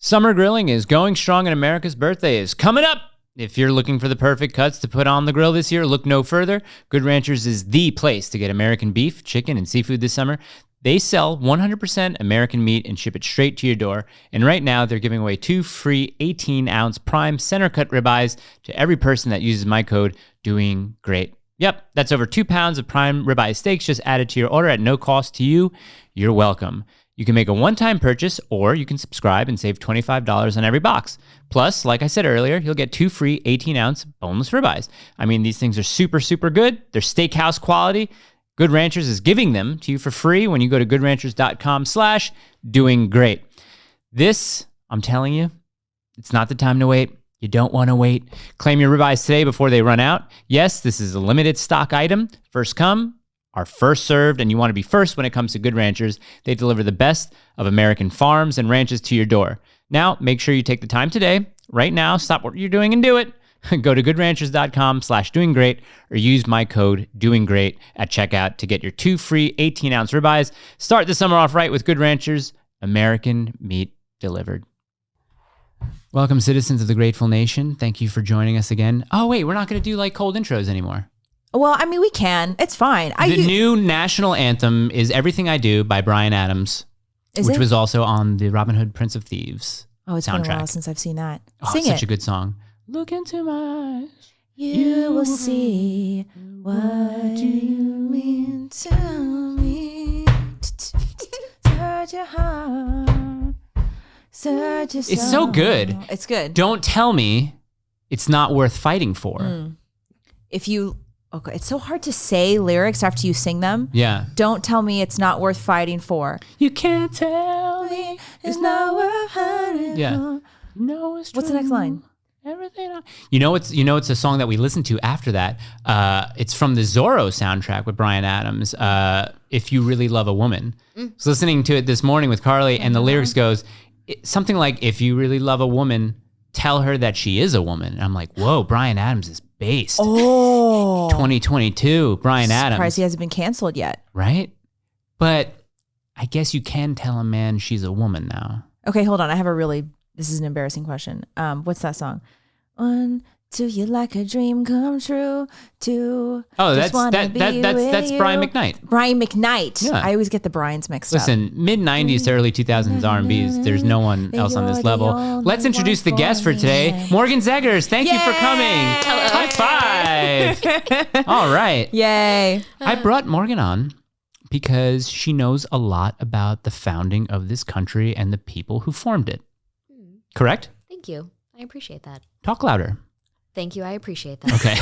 Summer grilling is going strong and America's birthday is coming up. If you're looking for the perfect cuts to put on the grill this year, look no further. Good Ranchers is the place to get American beef, chicken, and seafood this summer. They sell 100% American meat and ship it straight to your door. And right now, they're giving away 2 free 18-ounce prime center-cut ribeyes to every person that uses my code, Doing Great. Yep, that's over 2 pounds of prime ribeye steaks just added to your order at no cost to you. You're welcome. You can make a one-time purchase, or you can subscribe and save $25 on every box. Plus, like I said earlier, you'll get 2 free 18-ounce boneless ribeyes. I mean, these things are super, super good. They're steakhouse quality. Good Ranchers is giving them to you for free when you go to goodranchers.com/doinggreat. This, I'm telling you, it's not the time to wait. You don't want to wait. Claim your ribeyes today before they run out. Yes, this is a limited stock item. First come, are first served, and you want to be first when it comes to Good Ranchers. They deliver the best of American farms and ranches to your door. Now, make sure you take the time today, right now, stop what you're doing and do it. Go to goodranchers.com/doinggreat or use my code DOINGGREAT at checkout to get your 2 free 18-ounce ribeyes. Start the summer off right with Good Ranchers, American meat delivered. Welcome, citizens of the grateful nation. Thank you for joining us again. Oh, wait, we're not going to do like cold intros anymore. Well, I mean, we can. It's fine. The new national anthem is Everything I Do by Bryan Adams, which was also on the Robin Hood Prince of Thieves soundtrack. Been a while since I've seen that. Oh, Sing it's it. such a good song. Look into my eyes. You will see what do you mean to me. Search your heart. Search your soul. It's so good. It's good. Don't tell me it's not worth fighting for. Okay, it's so hard to say lyrics after you sing them. Yeah. Don't tell me it's not worth fighting for. You can't tell me it's not worth fighting yeah. for. No, it's true. What's the next line? Everything. It's a song that we listened to after that. It's from the Zorro soundtrack with Bryan Adams. If You Really Love a Woman. I was listening to it this morning with Carly, and the lyrics goes something like, "If you really love a woman, tell her that she is a woman." And I'm like, whoa, Bryan Adams is based. Oh. 2022, Bryan Adams. Surprised he hasn't been canceled yet. Right? But I guess you can tell a man she's a woman now. Okay, hold on. This is an embarrassing question. What's that song? 1, 2, you like a dream come true. 2, that's Brian McKnight. Brian McKnight. Yeah. I always get the Brians mixed up. Listen, mid-90s to early 2000s R&Bs, there's no one else on this level. Let's introduce the guest for today, Morgan Zegers. Thank you for coming. High five. All right. Yay. I brought Morgan on because she knows a lot about the founding of this country and the people who formed it. Correct? Thank you. I appreciate that. Talk louder. Thank you. I appreciate that. Okay.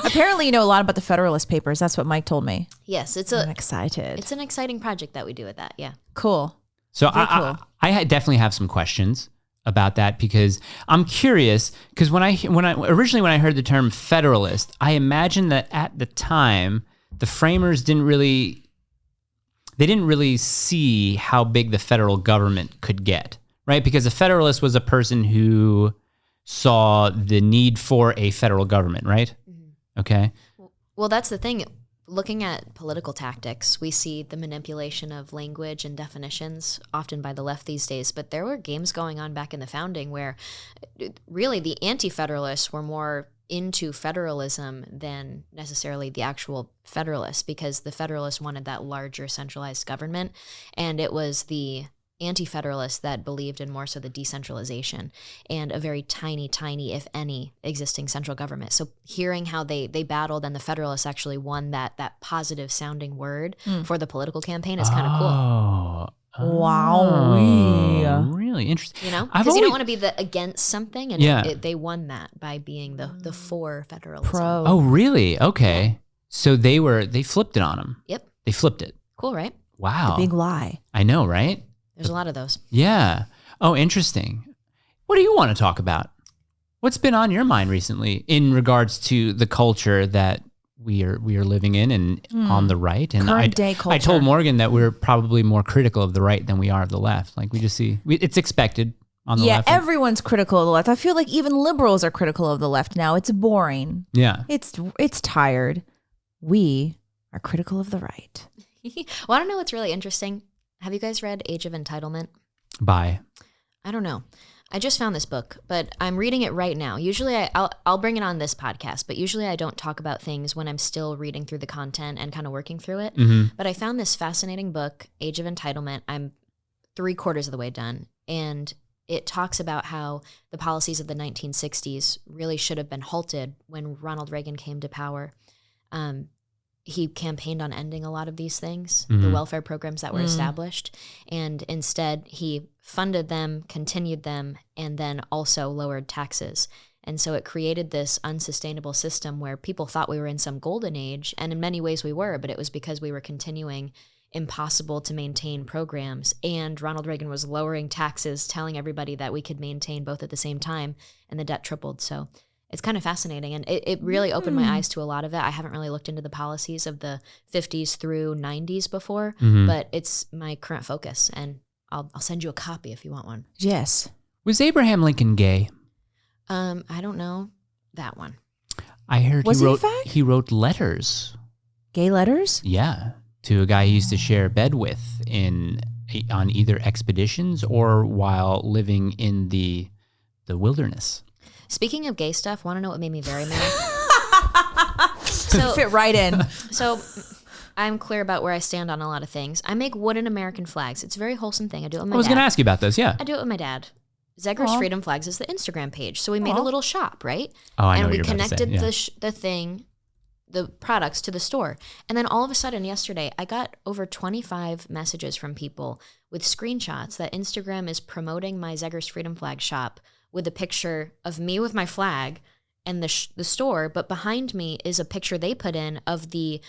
Apparently you know a lot about the Federalist Papers. That's what Mike told me. Yes, I'm excited. It's an exciting project that we do with that. Yeah. Cool. So Cool. I definitely have some questions about that because I'm curious because when I originally heard the term Federalist, I imagined that at the time the framers didn't really see how big the federal government could get, right? Because a Federalist was a person who saw the need for a federal government, right? Mm-hmm. Okay. Well, that's the thing. Looking at political tactics, we see the manipulation of language and definitions often by the left these days, but there were games going on back in the founding where really the anti-federalists were more into federalism than necessarily the actual Federalists, because the Federalists wanted that larger centralized government, and it was the anti-federalists that believed in more so the decentralization and a very tiny, if any, existing central government. So hearing how they battled and the Federalists actually won that positive sounding word for the political campaign is kind of cool. Wow. Really interesting. You know, because you don't want to be against something, and they won that by being the for federalism. Pro. Oh, really? Okay. So they flipped it on them. Yep. They flipped it. Cool, right? Wow. The big lie. I know, right? There's a lot of those. Yeah. Oh, interesting. What do you want to talk about? What's been on your mind recently in regards to the culture that we are living in and on the right? And Current day culture. I told Morgan that we're probably more critical of the right than we are of the left. Like we just see, it's expected on the left. Yeah, everyone's critical of the left. I feel like even liberals are critical of the left now. It's boring. Yeah. It's tired. We are critical of the right. Well, I don't know what's really interesting. Have you guys read Age of Entitlement? Bye. I don't know. I just found this book, but I'm reading it right now. Usually I'll bring it on this podcast, but usually I don't talk about things when I'm still reading through the content and kind of working through it. But I found this fascinating book, Age of Entitlement. I'm 3/4 of the way done. And it talks about how the policies of the 1960s really should have been halted when Ronald Reagan came to power. He campaigned on ending a lot of these things, the welfare programs that were established. And instead, he funded them, continued them, and then also lowered taxes. And so it created this unsustainable system where people thought we were in some golden age. And in many ways we were, but it was because we were continuing impossible to maintain programs. And Ronald Reagan was lowering taxes, telling everybody that we could maintain both at the same time, and the debt tripled. So it's kind of fascinating. And it really opened my eyes to a lot of it. I haven't really looked into the policies of the 50s through 90s before, but it's my current focus. And I'll send you a copy if you want one. Yes. Was Abraham Lincoln gay? I don't know that one. I heard Was he he, in wrote fact? he wrote letters. Gay letters? Yeah, to a guy he used to share a bed with on either expeditions or while living in the wilderness. Speaking of gay stuff, want to know what made me very mad? So Fit right in. So I'm clear about where I stand on a lot of things. I make wooden American flags. It's a very wholesome thing. I do it with my I was dad. going to ask you about this, yeah. I do it with my dad. Zegers Aw. Freedom Flags is the Instagram page. So we made a little shop, right? Oh, I know and what we you're about to say, connected yeah. the products to the store. And then all of a sudden yesterday, I got over 25 messages from people with screenshots that Instagram is promoting my Zegers Freedom Flag shop with a picture of me with my flag and the store. But behind me is a picture they put in of the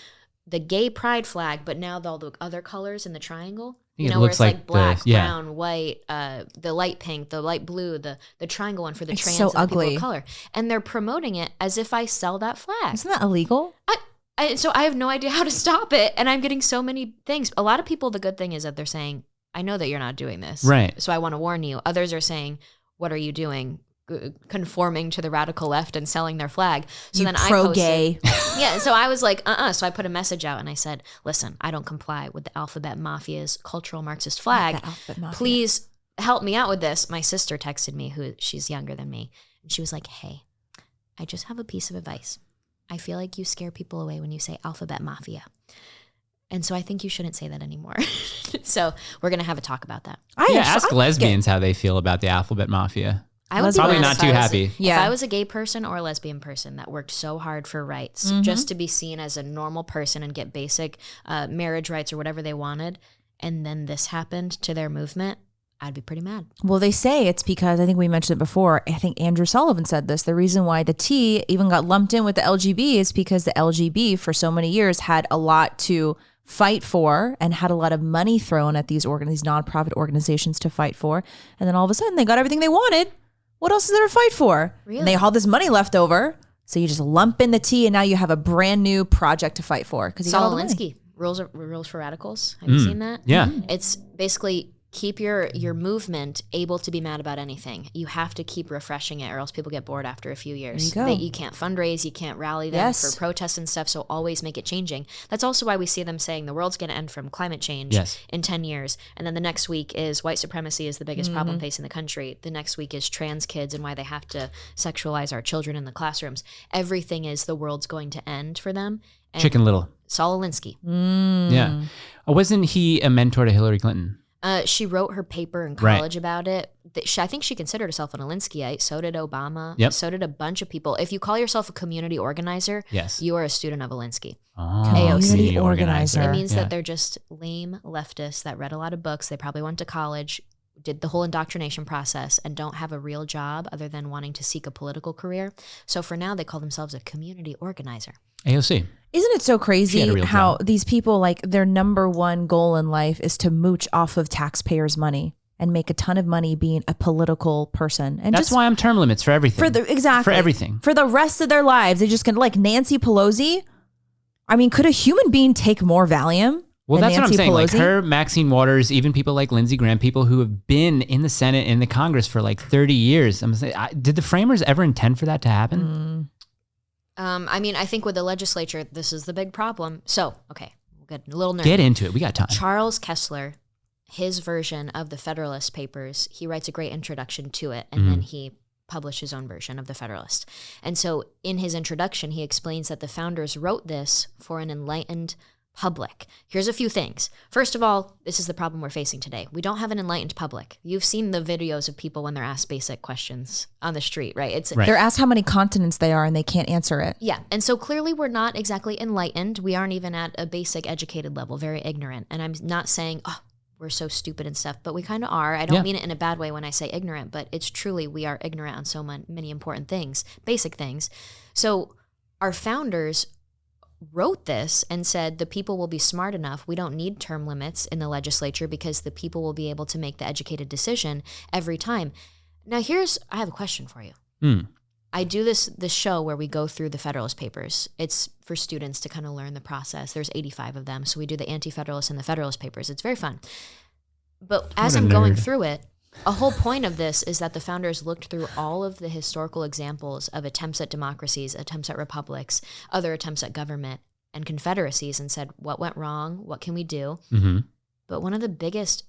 gay pride flag, but now all the other colors in the triangle. think it Where looks it's like like black, the- yeah. brown, white, the light pink, the light blue, the triangle one for the It's trans so and the people ugly. of color. And they're promoting it as if I sell that flag. Isn't that illegal? So I have no idea how to stop it. And I'm getting so many things. A lot of people, the good thing is that they're saying, I know that you're not doing this. Right. So I want to warn you. Others are saying, what are you doing? Conforming to the radical left and selling their flag. So You then I pro-gay. posted, yeah. So I was like, So I put a message out and I said, listen, I don't comply with the Alphabet Mafia's cultural Marxist flag. The Alphabet Mafia. Please help me out with this. My sister texted me, she's younger than me, and she was like, hey, I just have a piece of advice. I feel like you scare people away when you say Alphabet Mafia. And so I think you shouldn't say that anymore. So we're going to have a talk about that. Ask lesbians how they feel about the Alphabet Mafia. I would be Probably mad not if too I was- happy. Yeah. If I was a gay person or a lesbian person that worked so hard for rights just to be seen as a normal person and get basic marriage rights or whatever they wanted, and then this happened to their movement, I'd be pretty mad. Well, they say it's because, I think we mentioned it before, I think Andrew Sullivan said this, the reason why the T even got lumped in with the LGB is because the LGB for so many years had a lot to fight for and had a lot of money thrown at these nonprofit organizations to fight for. And then all of a sudden they got everything they wanted. What else is there to fight for? Really? And they had all this money left over. So you just lump in the T and now you have a brand new project to fight for. Because Saul Alinsky, Rules for Radicals. Have you seen that? Yeah. It's basically keep your movement able to be mad about anything. You have to keep refreshing it or else people get bored after a few years. There you go. You can't fundraise, you can't rally them Yes. for protests and stuff, so always make it changing. That's also why we see them saying the world's going to end from climate change Yes. in 10 years. And then the next week is white supremacy is the biggest problem facing the country. The next week is trans kids and why they have to sexualize our children in the classrooms. Everything is the world's going to end for them. And Chicken Little. Saul Alinsky. Yeah. Wasn't he a mentor to Hillary Clinton? She wrote her paper in Right. college about it. I think she considered herself an Alinskyite. So did Obama. Yep. So did a bunch of people. If you call yourself a community organizer, Yes. you are a student of Alinsky. Oh, Community community organizer. It means Yeah. that they're just lame leftists that read a lot of books. They probably went to college, did the whole indoctrination process, and don't have a real job other than wanting to seek a political career. So for now, they call themselves a community organizer. AOC. Isn't it so She had a crazy real how job. these people, like, their number one goal in life is to mooch off of taxpayers' money and make a ton of money being a political person? And That's just why I'm term limits for everything. exactly For everything. for the rest of their lives, they just can, like Nancy Pelosi. I mean, could a human being take more Valium? Well, than that's what I'm Nancy saying. Like Pelosi? her, Maxine Waters, even people like Lindsey Graham, people who have been in the Senate and the Congress for like 30 years. I'm saying, did the framers ever intend for that to happen? I mean, I think with the legislature, this is the big problem. So, okay, we'll get a little nerdy. Get into it. We got time. Charles Kessler his version of the Federalist Papers, he writes a great introduction to it, and then he published his own version of the Federalist. And so in his introduction, he explains that the founders wrote this for an enlightened public. Here's a few things. First of all, this is the problem we're facing today. We don't have an enlightened public. You've seen the videos of people when they're asked basic questions on the street, right? They're asked how many continents they are and they can't answer it. Yeah. And so clearly we're not exactly enlightened. We aren't even at a basic educated level, very ignorant. And I'm not saying, oh, we're so stupid and stuff, but we kind of are. I don't mean it in a bad way when I say ignorant, but it's truly, we are ignorant on so many important things, basic things. So our founders wrote this and said the people will be smart enough. We don't need term limits in the legislature because the people will be able to make the educated decision every time. Now I have a question for you. I do this show where we go through the Federalist Papers. It's for students to kind of learn the process. There's 85 of them. So we do the Anti-Federalist and the Federalist Papers. It's very fun. But as I'm going through it, a whole point of this is that the founders looked through all of the historical examples of attempts at democracies, attempts at republics, other attempts at government, and confederacies and said, what went wrong? What can we do? But one of the biggest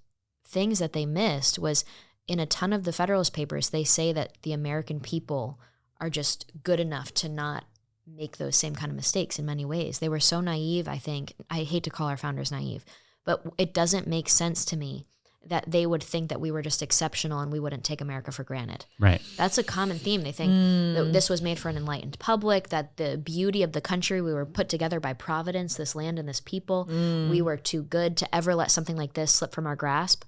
things that they missed was in a ton of the Federalist Papers, they say that the American people are just good enough to not make those same kind of mistakes in many ways. They were so naive, I think. I hate to call our founders naive, but it doesn't make sense to me that they would think that we were just exceptional and we wouldn't take America for granted. Right. That's a common theme. They think that this was made for an enlightened public, that the beauty of the country, we were put together by Providence, this land and this people. We were too good to ever let something like this slip from our grasp.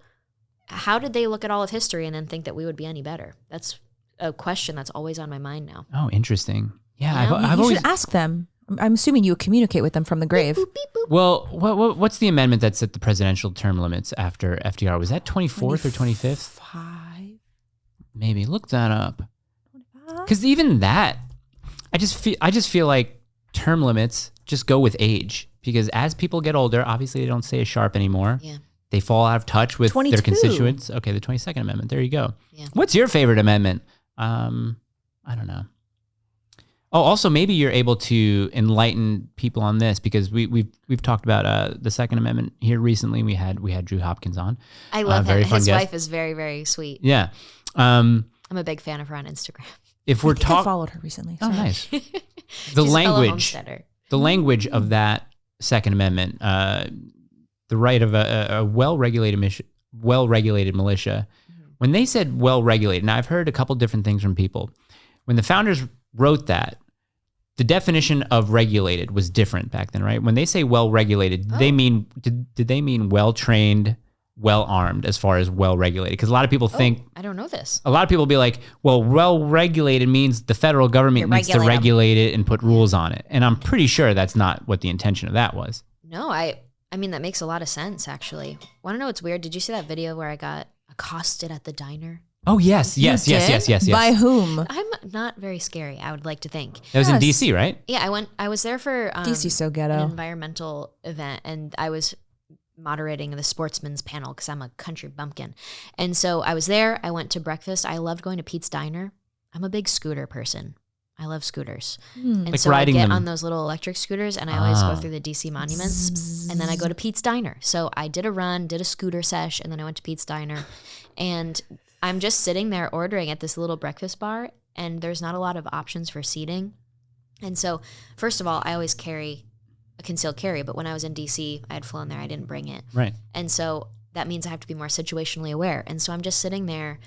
How did they look at all of history and then think that we would be any better? That's a question that's always on my mind now. Oh, interesting. Yeah, I've always should ask them. I'm assuming you communicate with them from the grave. Beep, boop, beep, boop. Well, what's the amendment that set the presidential term limits after FDR? Was that 24th or 25th? 5. Maybe look that up. Because even that, I just feel like term limits just go with age. Because as people get older, obviously they don't stay as sharp anymore. Yeah. They fall out of touch with 22. their constituents. Okay, the 22nd Amendment. There you go. Yeah. What's your favorite amendment? I don't know. Oh, also maybe you're able to enlighten people on this because we've talked about the Second Amendment here recently. We had Drew Hopkins on. I love very him. fun His guest. wife is very, very sweet. Yeah. I'm a big fan of her on Instagram. If we're I talking, followed her recently. oh, Sorry. nice. She's The a fellow language, homesteader. the language of that Second Amendment, the right of a well-regulated militia. When they said well-regulated, now I've heard a couple different things from people. When the founders wrote that, the definition of regulated was different back then, right? When they say well-regulated, they mean did they mean well-trained, well-armed as far as well-regulated? Because a lot of people think I don't know this. a lot of people be like, well, well-regulated means the federal government needs to regulate it and put rules on it. And I'm pretty sure that's not what the intention of that was. No, I mean, that makes a lot of sense, actually. Want to know what's weird? Did you see that video where I got accosted at the diner? Oh, yes. By whom? I'm not very scary, I would like to think. That was in Yes. D.C., right? Yeah, I was there for DC's so an ghetto. environmental event, and I was moderating the sportsman's panel because I'm a country bumpkin. And so I was there. I went to breakfast. I loved going to Pete's Diner. I'm a big scooter person. I love scooters. And Like so I riding get them. on those little electric scooters, and I always go through the DC monuments, and then I go to Pete's Diner. So I did a run, did a scooter sesh, and then I went to Pete's Diner. And I'm just sitting there ordering at this little breakfast bar, and there's not a lot of options for seating. And so, first of all, I always carry a concealed carry, but when I was in DC, I had flown there, I didn't bring it. Right. And so that means I have to be more situationally aware. And so I'm just sitting there,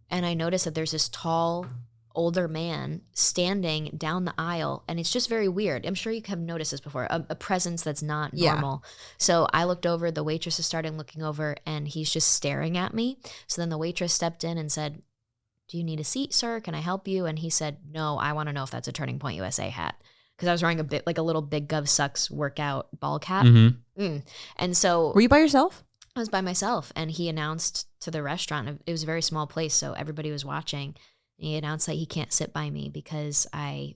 and I notice that there's this tall, older man standing down the aisle, and it's just very weird. I'm sure you have noticed this before, a presence that's not normal. So I looked over, the waitress started looking over, and he's just staring at me. So then the waitress stepped in and said, "Do you need a seat, sir? Can I help you?" And he said, "No, I want to know if that's a Turning Point USA hat." Because I was wearing a little Big Gov Sucks workout ball cap. And so Were you by yourself? I was by myself, and he announced to the restaurant, it was a very small place, so everybody was watching. He announced that he can't sit by me because I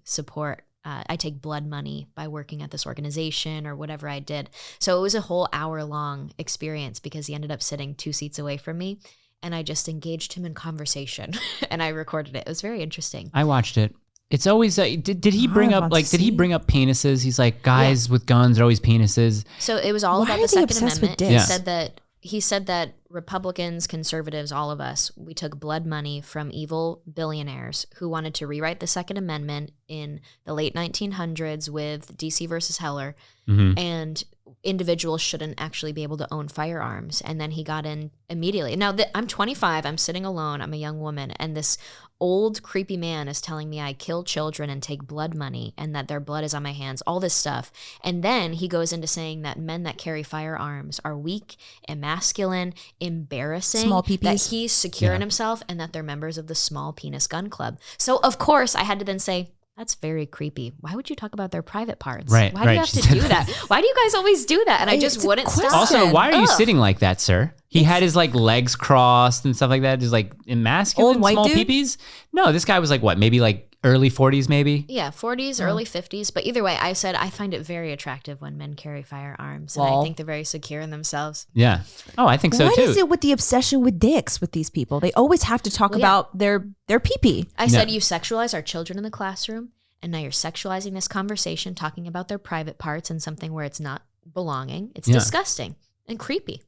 take blood money by working at this organization or whatever I did. So it was a whole hour-long experience because he ended up sitting 2 seats away from me, and I just engaged him in conversation, and I recorded it. It was very interesting. I watched it. It's always did he bring up penises? He's like, guys with guns are always penises. So it was all Why about are the they Second obsessed with Amendment. dicks? He Yeah. said that he said that Republicans, conservatives, all of us, we took blood money from evil billionaires who wanted to rewrite the Second Amendment in the late 1900s with DC versus Heller, and individuals shouldn't actually be able to own firearms. And then he got in immediately. Now, I'm 25, I'm sitting alone, I'm a young woman, and this old creepy man is telling me I kill children and take blood money and that their blood is on my hands, all this stuff. And then he goes into saying that men that carry firearms are weak, emasculine, embarrassing, small peepees, that he's secure in himself, and that they're members of the Small Penis Gun Club. So of course I had to then say, that's very creepy. Why would you talk about their private parts? Right, Why do you have to do that? Why do you guys always do that? And I just wouldn't stop. Also, why are you sitting like that, sir? He had his like legs crossed and stuff like that. Just like emasculine, Old white small dude? peepees. No, this guy was like what? Maybe like early 40s, maybe. Yeah, 40s, early 50s. But either way, I said I find it very attractive when men carry firearms, and I think they're very secure in themselves. Yeah. Oh, I think so What too. is it with the obsession with dicks with these people? They always have to talk about their pee-pee. I said you sexualize our children in the classroom, and now you're sexualizing this conversation, talking about their private parts and something where it's not belonging. It's disgusting and creepy.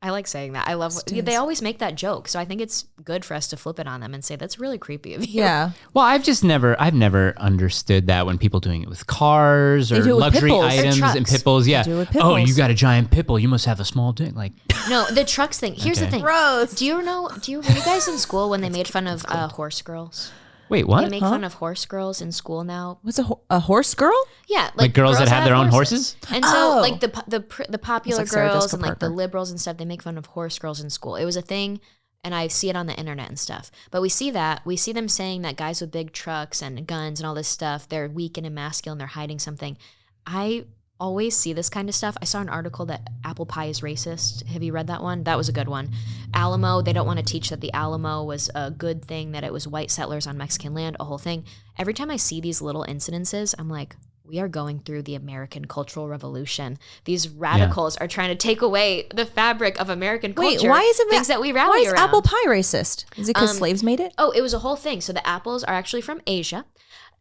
I like saying that. I love they always make that joke. So I think it's good for us to flip it on them and say, that's really creepy of you. Yeah. Well, I've never understood that when people doing it with cars or do it with luxury pit bulls. Or items and pit bulls. Yeah. do it with pit Oh, bulls. you got a giant pit bull. You must have a small dick. Like, No, the trucks thing. Here's the thing. Gross. Were you guys in school when they made fun of horse girls? wait, what? They make fun of horse girls in school now. What's a horse girl? Yeah, Like girls that have their own horses? And so, Oh. like the popular It's like Sarah girls Jessica and like the Parker. liberals and stuff, they make fun of horse girls in school. It was a thing, and I see it on the internet and stuff. But we see them saying that guys with big trucks and guns and all this stuff, they're weak and emasculine, they're hiding something. I always see this kind of stuff. I saw an article that apple pie is racist. Have you read that one? That was a good one. Alamo, they don't want to teach that the Alamo was a good thing, that it was white settlers on Mexican land, a whole thing. Every time I see these little incidences, I'm like, we are going through the American Cultural Revolution. These radicals are trying to take away the fabric of American culture. Wait, why is it things that we rally Why is around. apple pie racist? Is it because slaves made it? Oh, it was a whole thing. So the apples are actually from Asia.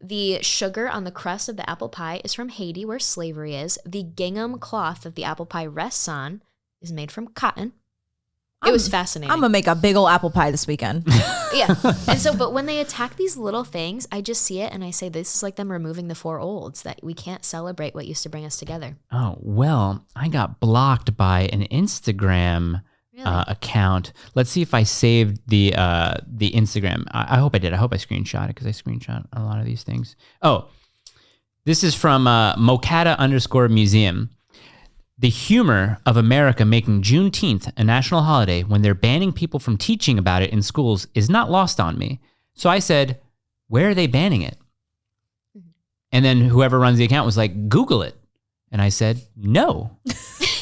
The sugar on the crust of the apple pie is from Haiti, where slavery is. The gingham cloth that the apple pie rests on is made from cotton. It was fascinating. I'm gonna make a big old apple pie this weekend. Yeah. And so, but when they attack these little things, I just see it and I say, this is like them removing the four olds, that we can't celebrate what used to bring us together. Oh, well, I got blocked by an Instagram account. Let's see if I saved the Instagram. I hope I did. I hope I screenshot it because I screenshot a lot of these things. Oh, this is from Mocata_museum. The humor of America making Juneteenth a national holiday when they're banning people from teaching about it in schools is not lost on me. So I said, where are they banning it? And then whoever runs the account was like, Google it. And I said, no.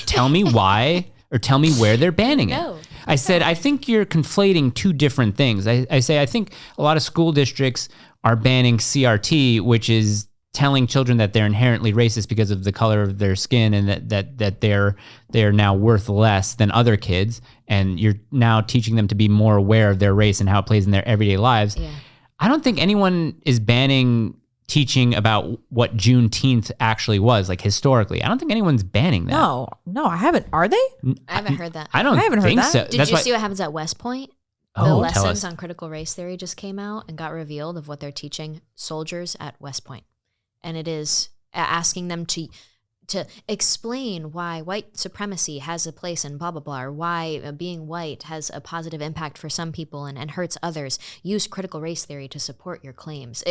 Tell me why, or tell me where they're banning it. No. I said, I think you're conflating two different things. I say, I think a lot of school districts are banning CRT, which is telling children that they're inherently racist because of the color of their skin, and that they're now worth less than other kids, and you're now teaching them to be more aware of their race and how it plays in their everyday lives. Yeah. I don't think anyone is banning teaching about what Juneteenth actually was, like historically. I don't think anyone's banning that. No, I haven't. Are they? I haven't heard that. I haven't heard think that. so. Did you see what happens at West Point? The Oh, tell lessons us. on critical race theory just came out and got revealed of what they're teaching soldiers at West Point. And it is asking them to explain why white supremacy has a place in blah, blah, blah, or why being white has a positive impact for some people and hurts others. Use critical race theory to support your claims.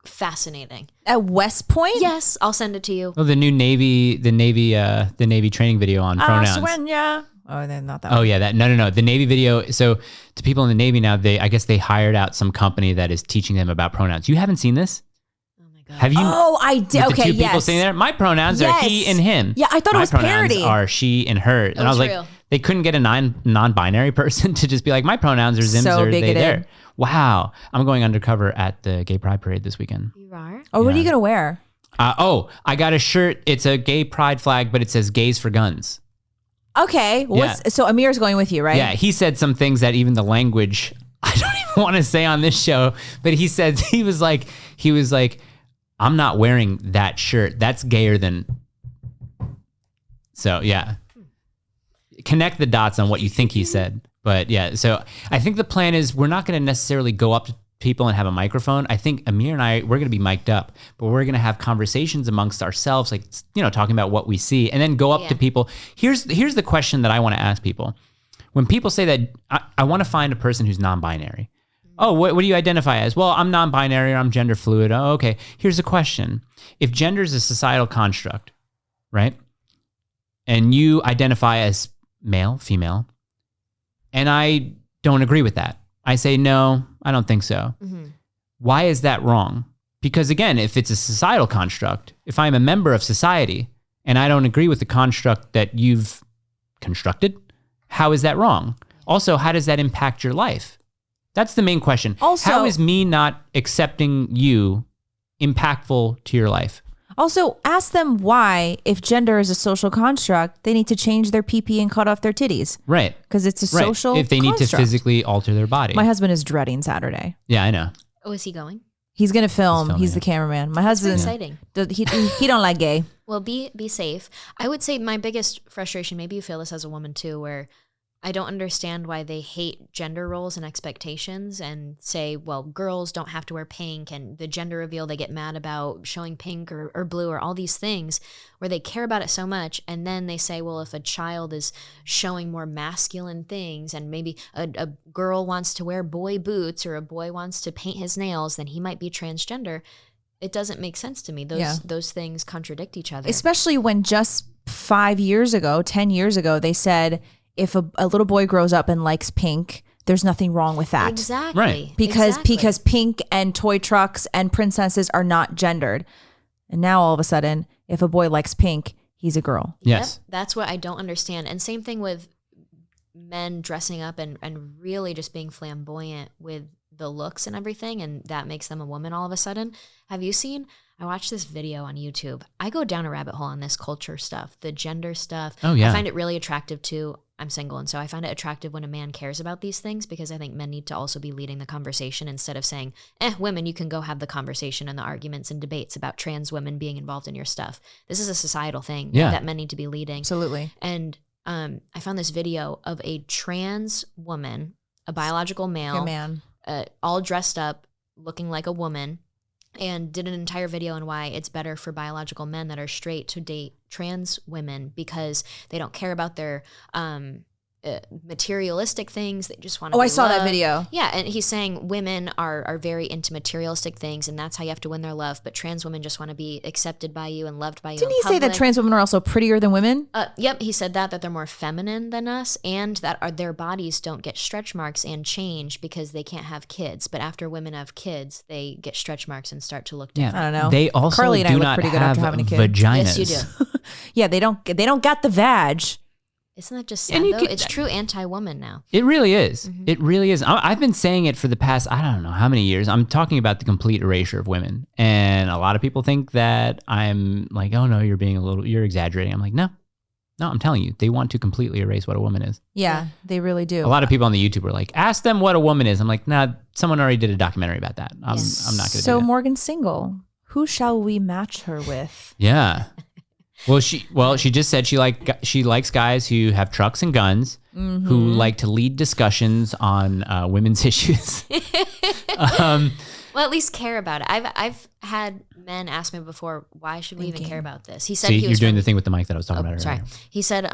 Fascinating. At West Point? Yes, I'll send it to you. Oh, the new Navy training video on pronouns. Oh, they're not that Oh one. yeah, no. The Navy video. So to people in the Navy now, I guess they hired out some company that is teaching them about pronouns. You haven't seen this? Oh my God. Have you? Oh, I did. With Okay, the two people yes. sitting there. My pronouns are he Yes. and him. Yeah, I thought it was My pronouns parody. are she and her. And I was was like, real. they couldn't get a non-binary person to just be like, my pronouns are Zims So or they bigoted. there. Wow, I'm going undercover at the Gay Pride Parade this weekend. You are? Oh, what are you gonna wear? I got a shirt. It's a gay pride flag, but it says "Gays for Guns." Okay. So Amir's going with you, right? Yeah, he said some things that even the language I don't even want to say on this show, but he said he was like, I'm not wearing that shirt. That's gayer than. So yeah, connect the dots on what you think he said. But yeah, so I think the plan is we're not going to necessarily go up to people and have a microphone. I think Amir and I, we're going to be mic'd up, but we're going to have conversations amongst ourselves, like, talking about what we see, and then go up to people. Here's the question that I want to ask people. When people say that, I want to find a person who's non-binary. Oh, what do you identify as? Well, I'm non-binary or I'm gender fluid. Oh, okay. Here's the question. If gender is a societal construct, right? And you identify as male, female, and I don't agree with that. I say, no, I don't think so. Mm-hmm. Why is that wrong? Because again, if it's a societal construct, if I'm a member of society and I don't agree with the construct that you've constructed, how is that wrong? Also, how does that impact your life? That's the main question. Also, how is me not accepting you impactful to your life? Also, ask them why, if gender is a social construct, they need to change their PP and cut off their titties. Right. Because it's a social If they construct. need to physically alter their body. My husband is dreading Saturday. Yeah, I know. Oh, is he going? He's going to film. He's the cameraman. My husband, exciting. He don't like gay. Well, be safe. I would say my biggest frustration, maybe you feel this as a woman too, where I don't understand why they hate gender roles and expectations and say, well, girls don't have to wear pink, and the gender reveal they get mad about showing pink or blue or all these things where they care about it so much. And then they say, well, if a child is showing more masculine things and maybe a girl wants to wear boy boots or a boy wants to paint his nails, then he might be transgender. It doesn't make sense to me. Those things contradict each other. Especially when just 5 years ago, 10 years ago, they said, if a little boy grows up and likes pink, there's nothing wrong with that. Exactly. Right. Because pink and toy trucks and princesses are not gendered. And now all of a sudden, if a boy likes pink, he's a girl. Yes. Yep, that's what I don't understand. And same thing with men dressing up and really just being flamboyant with the looks and everything, and that makes them a woman all of a sudden. Have you seen? I watched this video on YouTube. I go down a rabbit hole on this culture stuff, the gender stuff. Oh, yeah. I find it really attractive too. I'm single, and so I find it attractive when a man cares about these things, because I think men need to also be leading the conversation instead of saying, women, you can go have the conversation and the arguments and debates about trans women being involved in your stuff. This is a societal thing that men need to be leading. Absolutely. And I found this video of a trans woman, a biological male, all dressed up, looking like a woman, and did an entire video on why it's better for biological men that are straight to date trans women, because they don't care about their materialistic things. They just want to I saw that video. Yeah, and he's saying women are very into materialistic things, and that's how you have to win their love, but trans women just want to be accepted by you and loved by you. Didn't he say that trans women are also prettier than women? Yep, he said that they're more feminine than us, and that their bodies don't get stretch marks and change because they can't have kids. But after women have kids, they get stretch marks and start to look different. I don't know. They also Carly and I do look not pretty good have after having a kid. vaginas. Yes, you do. Yeah, they don't got the vag. Isn't that just sad, though? It's true anti-woman now. It really is. Mm-hmm. It really is. I've been saying it for the past, I don't know how many years. I'm talking about the complete erasure of women. And a lot of people think that I'm like, oh no, you're exaggerating. I'm like, no, I'm telling you, they want to completely erase what a woman is. Yeah, they really do. A lot of people on the YouTube are like, ask them what a woman is. I'm like, nah, someone already did a documentary about that. I'm not going to do that. So Morgan's single. Who shall we match her with? Yeah. Well, she just said she likes guys who have trucks and guns, who like to lead discussions on women's issues. Well, at least care about it. I've had men ask me before, why should we even care about this? He said you're doing the thing with the mic that I was talking about earlier. Sorry. He said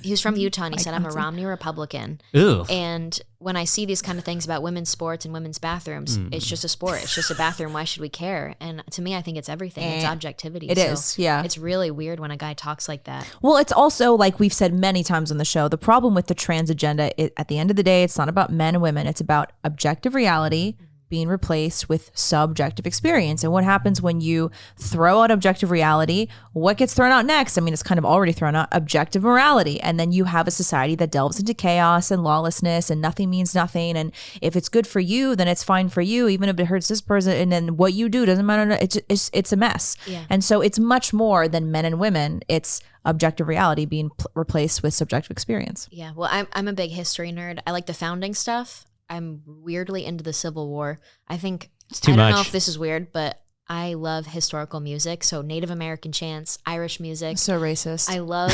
he was from Utah, and he said, I'm a Romney Republican. Ooh. And when I see these kind of things about women's sports and women's bathrooms, it's just a sport. It's just a bathroom. Why should we care? And to me, I think it's everything. It's objectivity. It is, yeah. It's really weird when a guy talks like that. Well, it's also, like we've said many times on the show, the problem with the trans agenda, at the end of the day, it's not about men and women. It's about objective reality being replaced with subjective experience. And what happens when you throw out objective reality? What gets thrown out next? I mean, it's kind of already thrown out, objective morality. And then you have a society that delves into chaos and lawlessness, and nothing means nothing. And if it's good for you, then it's fine for you, even if it hurts this person. And then what you do doesn't matter. It's a mess. Yeah. And so it's much more than men and women. It's objective reality being replaced with subjective experience. Yeah. Well, I'm a big history nerd. I like the founding stuff. I'm weirdly into the Civil War. I think, I don't know if this is weird, but I love historical music. So Native American chants, Irish music. So racist. I love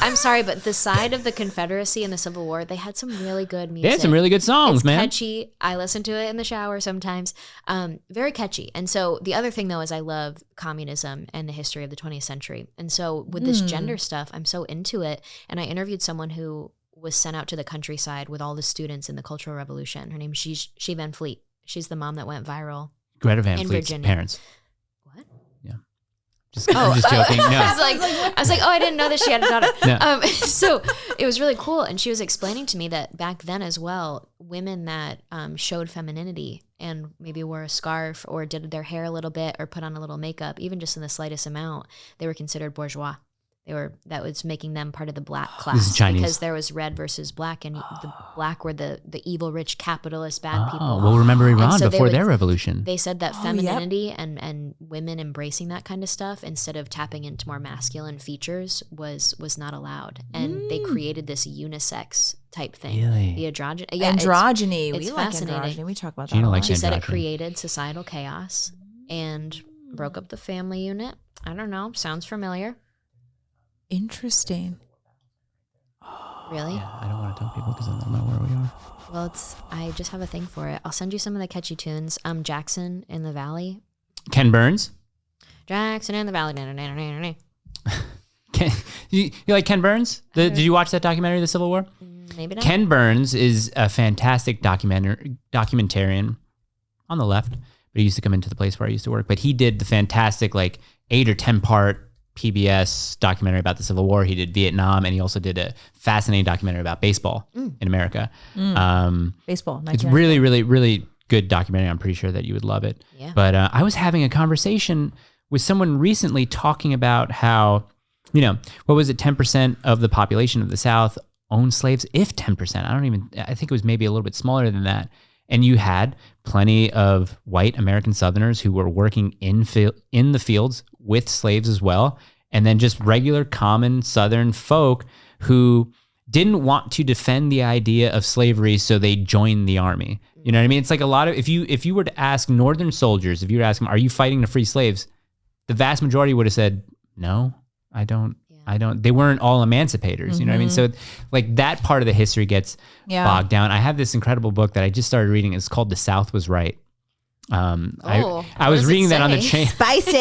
I'm sorry, but the side of the Confederacy in the Civil War, they had some really good music. They had some really good songs, it's man. Catchy. I listen to it in the shower sometimes. Very catchy. And so the other thing, though, is I love communism and the history of the 20th century. And so with this gender stuff, I'm so into it. And I interviewed someone who was sent out to the countryside with all the students in the Cultural Revolution. Her name is She Van Fleet. She's the mom that went viral. Greta Van in Fleet's Virginia. parents. What? Yeah. I'm just joking. No. I was like, oh, I didn't know that she had a daughter. No. So it was really cool. And she was explaining to me that back then as well, women that showed femininity and maybe wore a scarf or did their hair a little bit or put on a little makeup, even just in the slightest amount, they were considered bourgeois. That was making them part of the black class. This is Chinese. Because there was red versus black, and the black were the evil, rich, capitalist, bad people. Well, remember Iran so before their revolution. They said that femininity and women embracing that kind of stuff instead of tapping into more masculine features was not allowed. And they created this unisex type thing. Really? The androgyny. Yeah, androgyny. It's we like fascinating. androgyny. We talk about that. Gina a lot. likes She said it androgyny. created societal chaos and broke up the family unit. I don't know. Sounds familiar. Interesting. Really? Yeah, I don't want to tell people because I don't know where we are. Well, I just have a thing for it. I'll send you some of the catchy tunes. Jackson in the Valley. Ken Burns. Jackson in the Valley. You like Ken Burns? Did you watch that documentary, The Civil War? Maybe not. Ken Burns is a fantastic documentarian on the left, but he used to come into the place where I used to work. But he did the fantastic 8 or 10 part PBS documentary about the Civil War. He did Vietnam, and he also did a fascinating documentary about baseball in America. Baseball. It's really, really, really good documentary. I'm pretty sure that you would love it. Yeah. But I was having a conversation with someone recently talking about how, what was it, 10% of the population of the South owned slaves, if 10%. I think it was maybe a little bit smaller than that. And you had plenty of white American Southerners who were working in the fields with slaves as well. And then just regular common Southern folk who didn't want to defend the idea of slavery, so they joined the army. You know what I mean? It's like a lot of, if you were to ask Northern soldiers, if you were to ask them, are you fighting to free slaves? The vast majority would have said, no, I don't. They weren't all emancipators, you know what I mean? So that part of the history gets bogged down. I have this incredible book that I just started reading. It's called The South Was Right. I was reading that on the train. Spicy.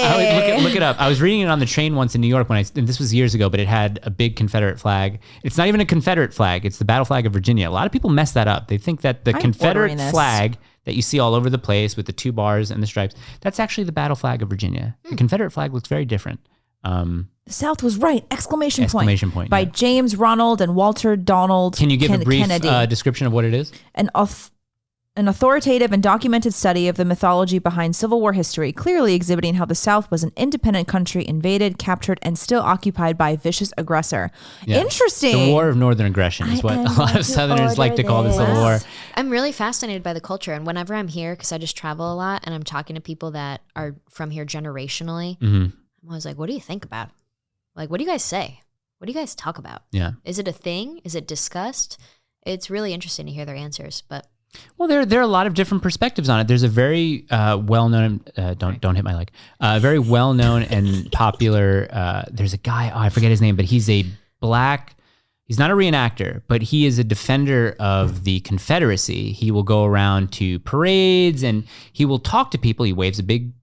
Look it up. I was reading it on the train once in New York and this was years ago, but it had a big Confederate flag. It's not even a Confederate flag. It's the battle flag of Virginia. A lot of people mess that up. They think that the Confederate flag that you see all over the place with the 2 bars and the stripes, that's actually the battle flag of Virginia. The Confederate flag looks very different. The South was right! Exclamation point. By yeah. James Ronald and Walter Donald. Can you give a brief description of what it is? An authoritative and documented study of the mythology behind Civil War history, clearly exhibiting how the South was an independent country invaded, captured, and still occupied by a vicious aggressor. Yeah. Interesting. The War of Northern Aggression is what a lot of Southerners like to call the Civil War. I'm really fascinated by the culture, and whenever I'm here, because I just travel a lot, and I'm talking to people that are from here generationally, I'm always like, what do you think about? What do you guys say? What do you guys talk about? Yeah. Is it a thing? Is it discussed? It's really interesting to hear their answers, but... Well, there are a lot of different perspectives on it. There's a very well-known, don't hit my leg, very well-known and popular, there's a guy, I forget his name, but he's a black, he's not a reenactor, but he is a defender of the Confederacy. He will go around to parades and he will talk to people. He waves a big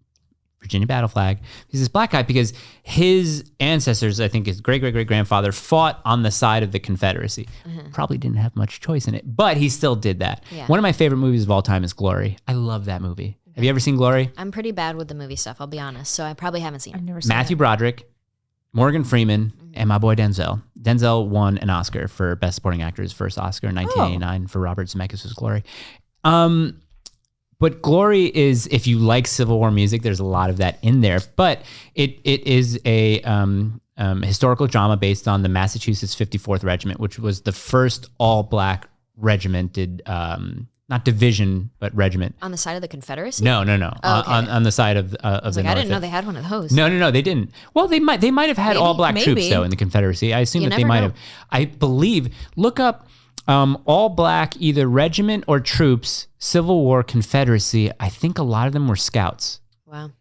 Virginia battle flag. He's this black guy because his ancestors, I think his great-great-great-grandfather, fought on the side of the Confederacy. Probably didn't have much choice in it, but he still did that. Yeah. One of my favorite movies of all time is Glory. I love that movie. Have you ever seen Glory? I'm pretty bad with the movie stuff, I'll be honest, so I probably haven't seen it. I've never seen Matthew Broderick, Morgan Freeman, and my boy Denzel. Denzel won an Oscar for Best Supporting Actor, his first Oscar in 1989 for Robert Zemeckis' Glory. But Glory is, if you like Civil War music, there's a lot of that in there. But it is a historical drama based on the Massachusetts 54th Regiment, which was the first all-black regimented, not division, but regiment. On the side of the Confederacy? No. Oh, okay. On the side of the North. I didn't know they had one of those. No, they didn't. Well, they might have had all-black troops, though, in the Confederacy. I assume that they might have. I believe, look up all black, either regiment or troops, Civil War, Confederacy. I think a lot of them were scouts. Wow.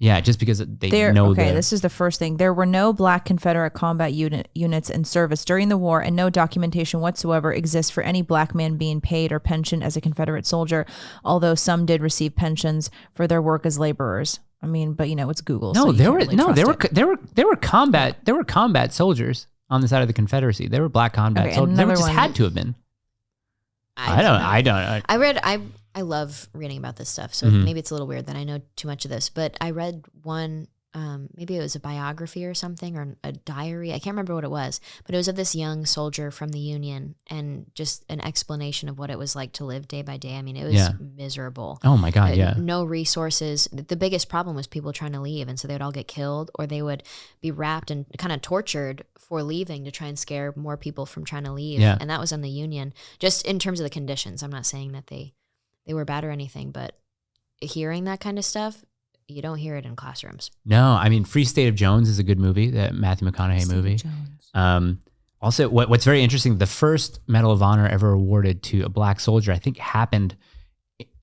Yeah, just because they know okay, this is the first thing. There were no Black Confederate combat units in service during the war, and no documentation whatsoever exists for any Black man being paid or pensioned as a Confederate soldier, although some did receive pensions for their work as laborers. I mean, but it's Google. No, so there were combat soldiers on the side of the Confederacy. There were Black combat soldiers. There just had to have been. I don't. I love reading about this stuff, so maybe it's a little weird that I know too much of this, but I read one, maybe it was a biography or something, or a diary. I can't remember what it was, but it was of this young soldier from the Union, and just an explanation of what it was like to live day by day. I mean, it was miserable. Oh my God, yeah. No resources. The biggest problem was people trying to leave, and so they would all get killed, or they would be wrapped and kind of tortured for leaving to try and scare more people from trying to leave. Yeah. And that was on the Union, just in terms of the conditions. I'm not saying that they were bad or anything, but hearing that kind of stuff, you don't hear it in classrooms. No, I mean, Free State of Jones is a good movie, that Matthew McConaughey movie. Also, what's very interesting, the first Medal of Honor ever awarded to a Black soldier, I think happened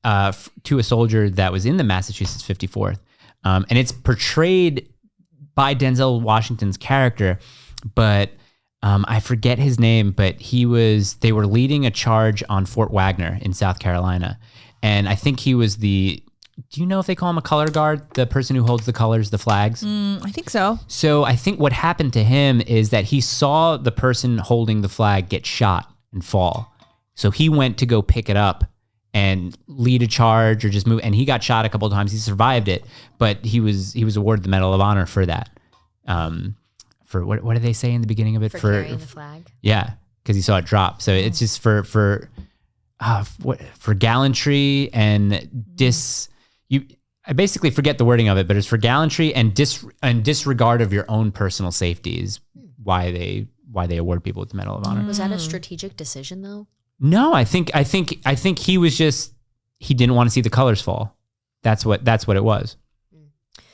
to a soldier that was in the Massachusetts 54th. And it's portrayed by Denzel Washington's character, but I forget his name, but they were leading a charge on Fort Wagner in South Carolina. And I think he was do you know if they call him a color guard, the person who holds the colors, the flags? I think so. So I think what happened to him is that he saw the person holding the flag get shot and fall. So he went to go pick it up and lead a charge or just move. And he got shot a couple of times. He survived it, but he was awarded the Medal of Honor for that. For what do they say in the beginning of it? For carrying the flag. Yeah, because he saw it drop. So it's just for gallantry and I basically forget the wording of it, but it's for gallantry and disregard of your own personal safety is why they award people with the Medal of Honor. Was that a strategic decision though? No, I think he was he didn't want to see the colors fall. That's what it was.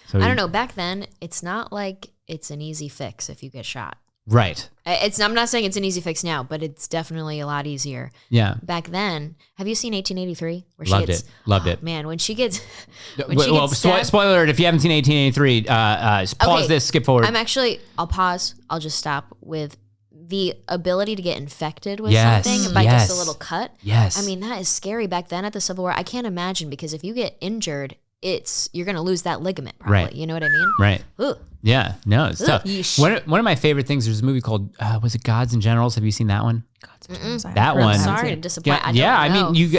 So I don't know. Back then, it's not like it's an easy fix if you get shot. Right. I'm not saying it's an easy fix now, but it's definitely a lot easier. Yeah. Back then, have you seen 1883? Where Loved it. Man, when she gets spoiler alert, if you haven't seen 1883, pause this, skip forward. I'll pause. I'll just stop with the ability to get infected with something by just a little cut. Yes. I mean, that is scary back then at the Civil War. I can't imagine, because if you get injured, you're going to lose that ligament probably. Right. You know what I mean? Right. Ugh. Yeah. No, it's tough. Yeesh. One of my favorite things, there's a movie called, was it Gods and Generals? Have you seen that one? Gods and Generals. That one. I'm sorry to disappoint. I mean,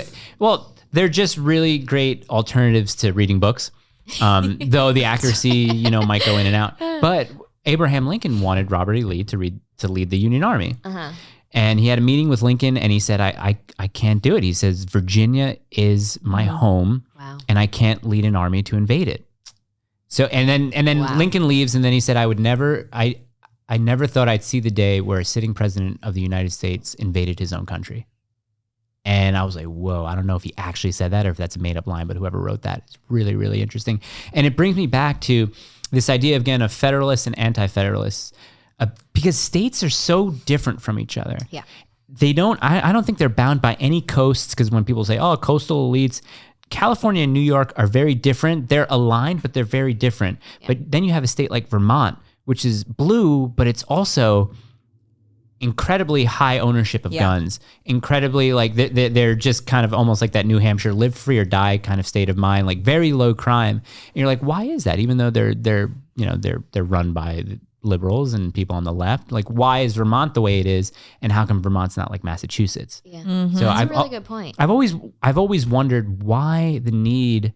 they're just really great alternatives to reading books. Though the accuracy, might go in and out. But Abraham Lincoln wanted Robert E. Lee to lead the Union Army. Uh-huh. And he had a meeting with Lincoln, and he said, I can't do it. He says, Virginia is my home, and I can't lead an army to invade it. So, and then Lincoln leaves, and then he said, I never thought I'd see the day where a sitting president of the United States invaded his own country. And I was like, whoa, I don't know if he actually said that or if that's a made up line, but whoever wrote that, it's really, really interesting. And it brings me back to this idea, again, of Federalists and Anti-Federalists. Because states are so different from each other. Yeah. I don't think they're bound by any coasts, because when people say, oh, coastal elites, California and New York are very different. They're aligned, but they're very different. Yeah. But then you have a state like Vermont, which is blue, but it's also incredibly high ownership of guns. Incredibly, like they're just kind of almost like that New Hampshire live free or die kind of state of mind, like very low crime. And you're like, why is that? Even though they're run by liberals and people on the left, like why is Vermont the way it is, and how come Vermont's not like Massachusetts? Yeah, so that's a really good point. I've always wondered why the need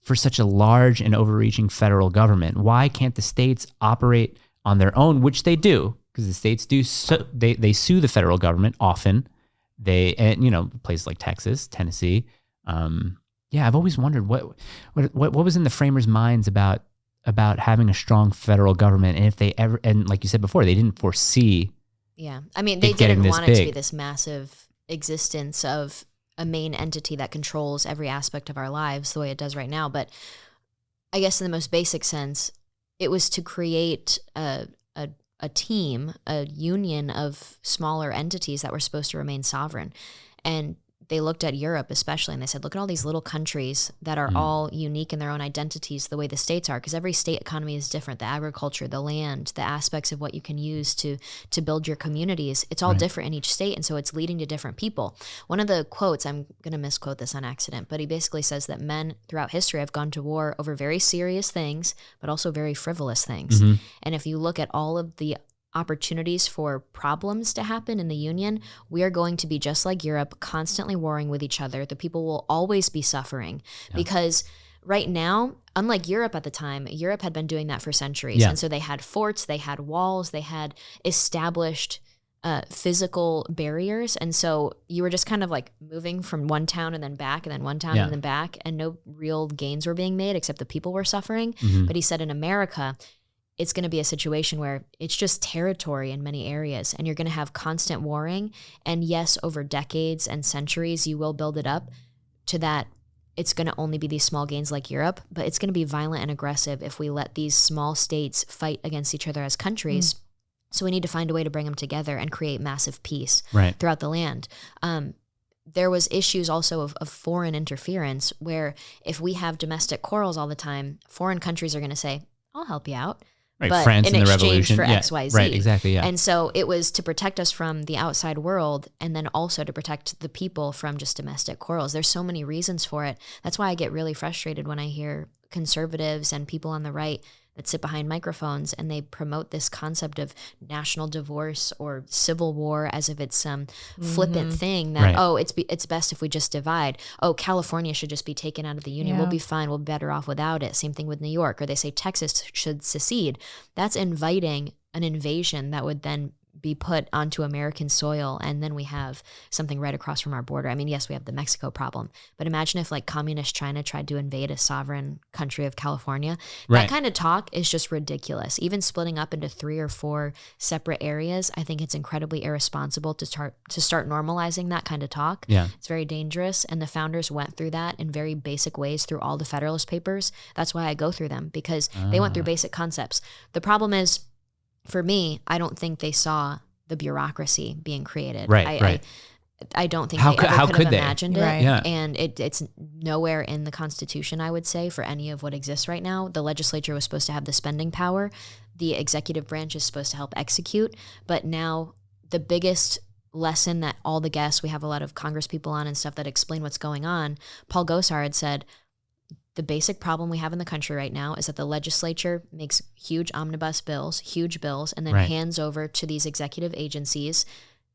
for such a large and overreaching federal government. Why can't the states operate on their own, which they do, because the states do. So they sue the federal government often. Places like Texas, Tennessee. I've always wondered what was in the framers' minds about having a strong federal government, and if they ever, and like you said before, they didn't foresee. Yeah, I mean, they didn't want it to be this massive existence of a main entity that controls every aspect of our lives the way it does right now. But I guess in the most basic sense, it was to create a team, a union of smaller entities that were supposed to remain sovereign. And they looked at Europe especially, and they said, look at all these little countries that are all unique in their own identities the way the states are, because every state economy is different. The agriculture, the land, the aspects of what you can use to build your communities, it's all different in each state, and so it's leading to different people. One of the quotes, I'm going to misquote this on accident, but he basically says that men throughout history have gone to war over very serious things, but also very frivolous things. And if you look at all of the opportunities for problems to happen in the Union, we are going to be just like Europe, constantly warring with each other. The people will always be suffering because right now, unlike Europe at the time, Europe had been doing that for centuries. And so they had forts, they had walls, they had established physical barriers. And so you were just kind of like moving from one town and then back and then one town and then back, and no real gains were being made except the people were suffering. But he said in America, it's going to be a situation where it's just territory in many areas, and you're going to have constant warring. And yes, over decades and centuries, you will build it up to that. It's going to only be these small gains like Europe, but it's going to be violent and aggressive if we let these small states fight against each other as countries. So we need to find a way to bring them together and create massive peace throughout the land. There was issues also of foreign interference, where if we have domestic quarrels all the time, foreign countries are going to say, I'll help you out. Right, but France in in the exchange Revolution. for X, Y, Z. Right, exactly, And so it was to protect us from the outside world, and then also to protect the people from just domestic quarrels. There's so many reasons for it. That's why I get really frustrated when I hear conservatives and people on the right that sit behind microphones and they promote this concept of national divorce or civil war as if it's some flippant thing that, oh, it's best if we just divide. Oh, California should just be taken out of the Union. We'll be fine. We'll be better off without it. Same thing with New York. Or they say Texas should secede. That's inviting an invasion that would then be put onto American soil, and then we have something right across from our border. I mean, yes, we have the Mexico problem, but imagine if like communist China tried to invade a sovereign country of California. That kind of talk is just ridiculous. Even splitting up into 3 or 4 separate areas, I think it's incredibly irresponsible to start normalizing that kind of talk. It's very dangerous, and the founders went through that in very basic ways through all the Federalist Papers. That's why I go through them, because they went through basic concepts. The problem is, for me, I don't think they saw the bureaucracy being created. I don't think they ever could have imagined it. And it's nowhere in the Constitution, I would say, for any of what exists right now. The legislature was supposed to have the spending power. The executive branch is supposed to help execute. But now the biggest lesson that all the guests, we have a lot of Congress people on and stuff that explain what's going on. Paul Gosar had said, the basic problem we have in the country right now is that the legislature makes huge omnibus bills, huge bills, and then hands over to these executive agencies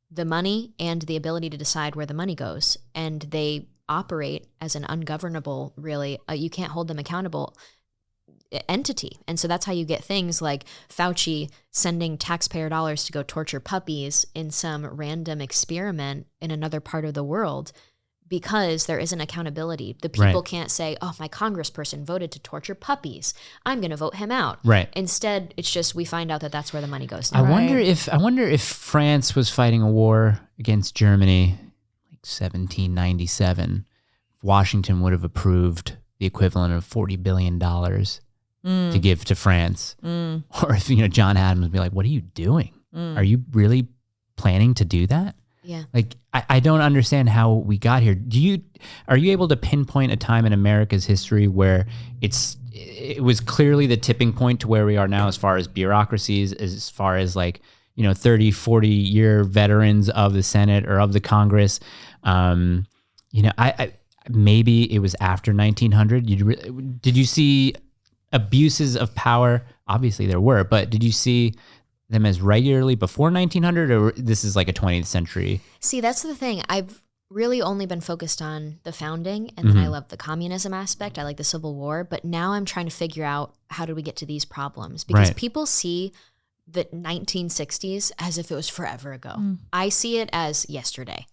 the money and the ability to decide where the money goes. And they operate as an ungovernable, really, you can't hold them accountable entity. And so that's how you get things like Fauci sending taxpayer dollars to go torture puppies in some random experiment in another part of the world. Because there isn't accountability. The people can't say, oh, my congressperson voted to torture puppies, I'm going to vote him out. Instead, it's just we find out that that's where the money goes now. I wonder if France was fighting a war against Germany, like 1797, Washington would have approved the equivalent of $40 billion to give to France. Or if John Adams would be like, what are you doing? Are you really planning to do that? Like, I don't understand how we got here. Are you able to pinpoint a time in America's history where it was clearly the tipping point to where we are now as far as bureaucracies, as far as like, 30, 40-year veterans of the Senate or of the Congress? I maybe it was after 1900. Did you see abuses of power? Obviously there were, but did you see them as regularly before 1900, or this is like a 20th century? See, that's the thing. I've really only been focused on the founding, and then I love the communism aspect. I like the Civil War, but now I'm trying to figure out how did we get to these problems? Because people see the 1960s as if it was forever ago. I see it as yesterday.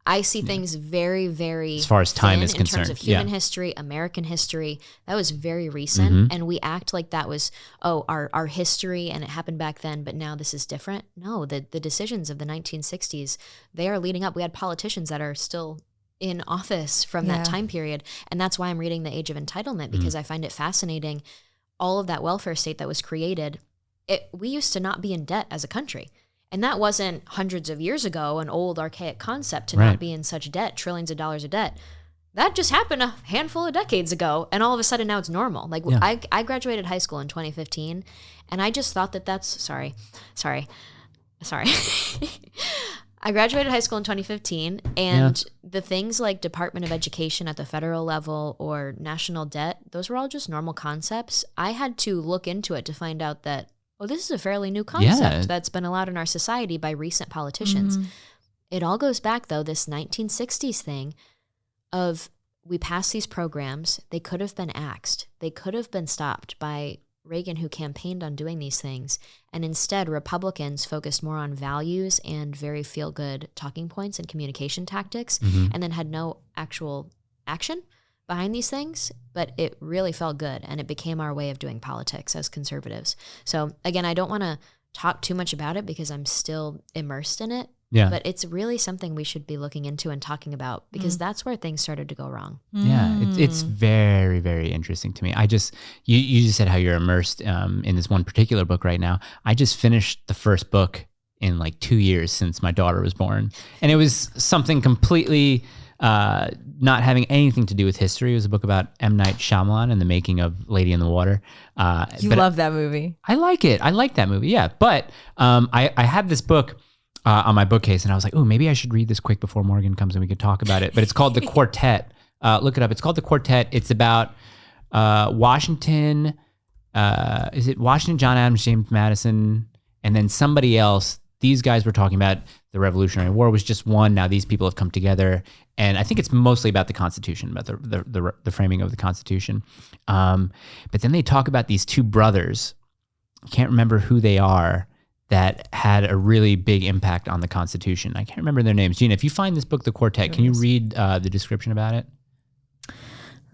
I see things very, very as far as time is concerned. In terms of human history, American history, that was very recent. And we act like that was, our history and it happened back then, but now this is different. No, the decisions of the 1960s, they are leading up. We had politicians that are still in office from that time period. And that's why I'm reading The Age of Entitlement, because I find it fascinating. All of that welfare state that was created, we used to not be in debt as a country. And that wasn't hundreds of years ago, an old archaic concept to not be in such debt, trillions of dollars of debt. That just happened a handful of decades ago, and all of a sudden now it's normal. Like I graduated high school in 2015, and I just thought that's sorry. I graduated high school in 2015, and the things like Department of Education at the federal level or national debt, those were all just normal concepts. I had to look into it to find out that, oh, this is a fairly new concept that's been allowed in our society by recent politicians. It all goes back, though, this 1960s thing of we passed these programs. They could have been axed. They could have been stopped by Reagan, who campaigned on doing these things. And instead, Republicans focused more on values and very feel-good talking points and communication tactics, and then had no actual action behind these things. But it really felt good, and it became our way of doing politics as conservatives. So again, I don't want to talk too much about it because I'm still immersed in it. Yeah. But it's really something we should be looking into and talking about because that's where things started to go wrong. Yeah, it's very, very interesting to me. You just said how you're immersed in this one particular book right now. I just finished the first book in like 2 years since my daughter was born. And it was something completely not having anything to do with history. It was a book about M. Night Shyamalan and the making of Lady in the Water. You love that movie. I like it. I like that movie, yeah. But I had this book on my bookcase, and I was like, oh, maybe I should read this quick before Morgan comes and we could talk about it. But it's called The Quartet. Look it up. It's called The Quartet. It's about Washington. Is it Washington, John Adams, James Madison, and then somebody else? These guys were talking about the Revolutionary War was just one. Now these people have come together, and I think it's mostly about the Constitution, about the framing of the Constitution. But then they talk about these two brothers. I can't remember who they are, that had a really big impact on the Constitution. I can't remember their names. Gina, if you find this book, The Quartet, can you read the description about it?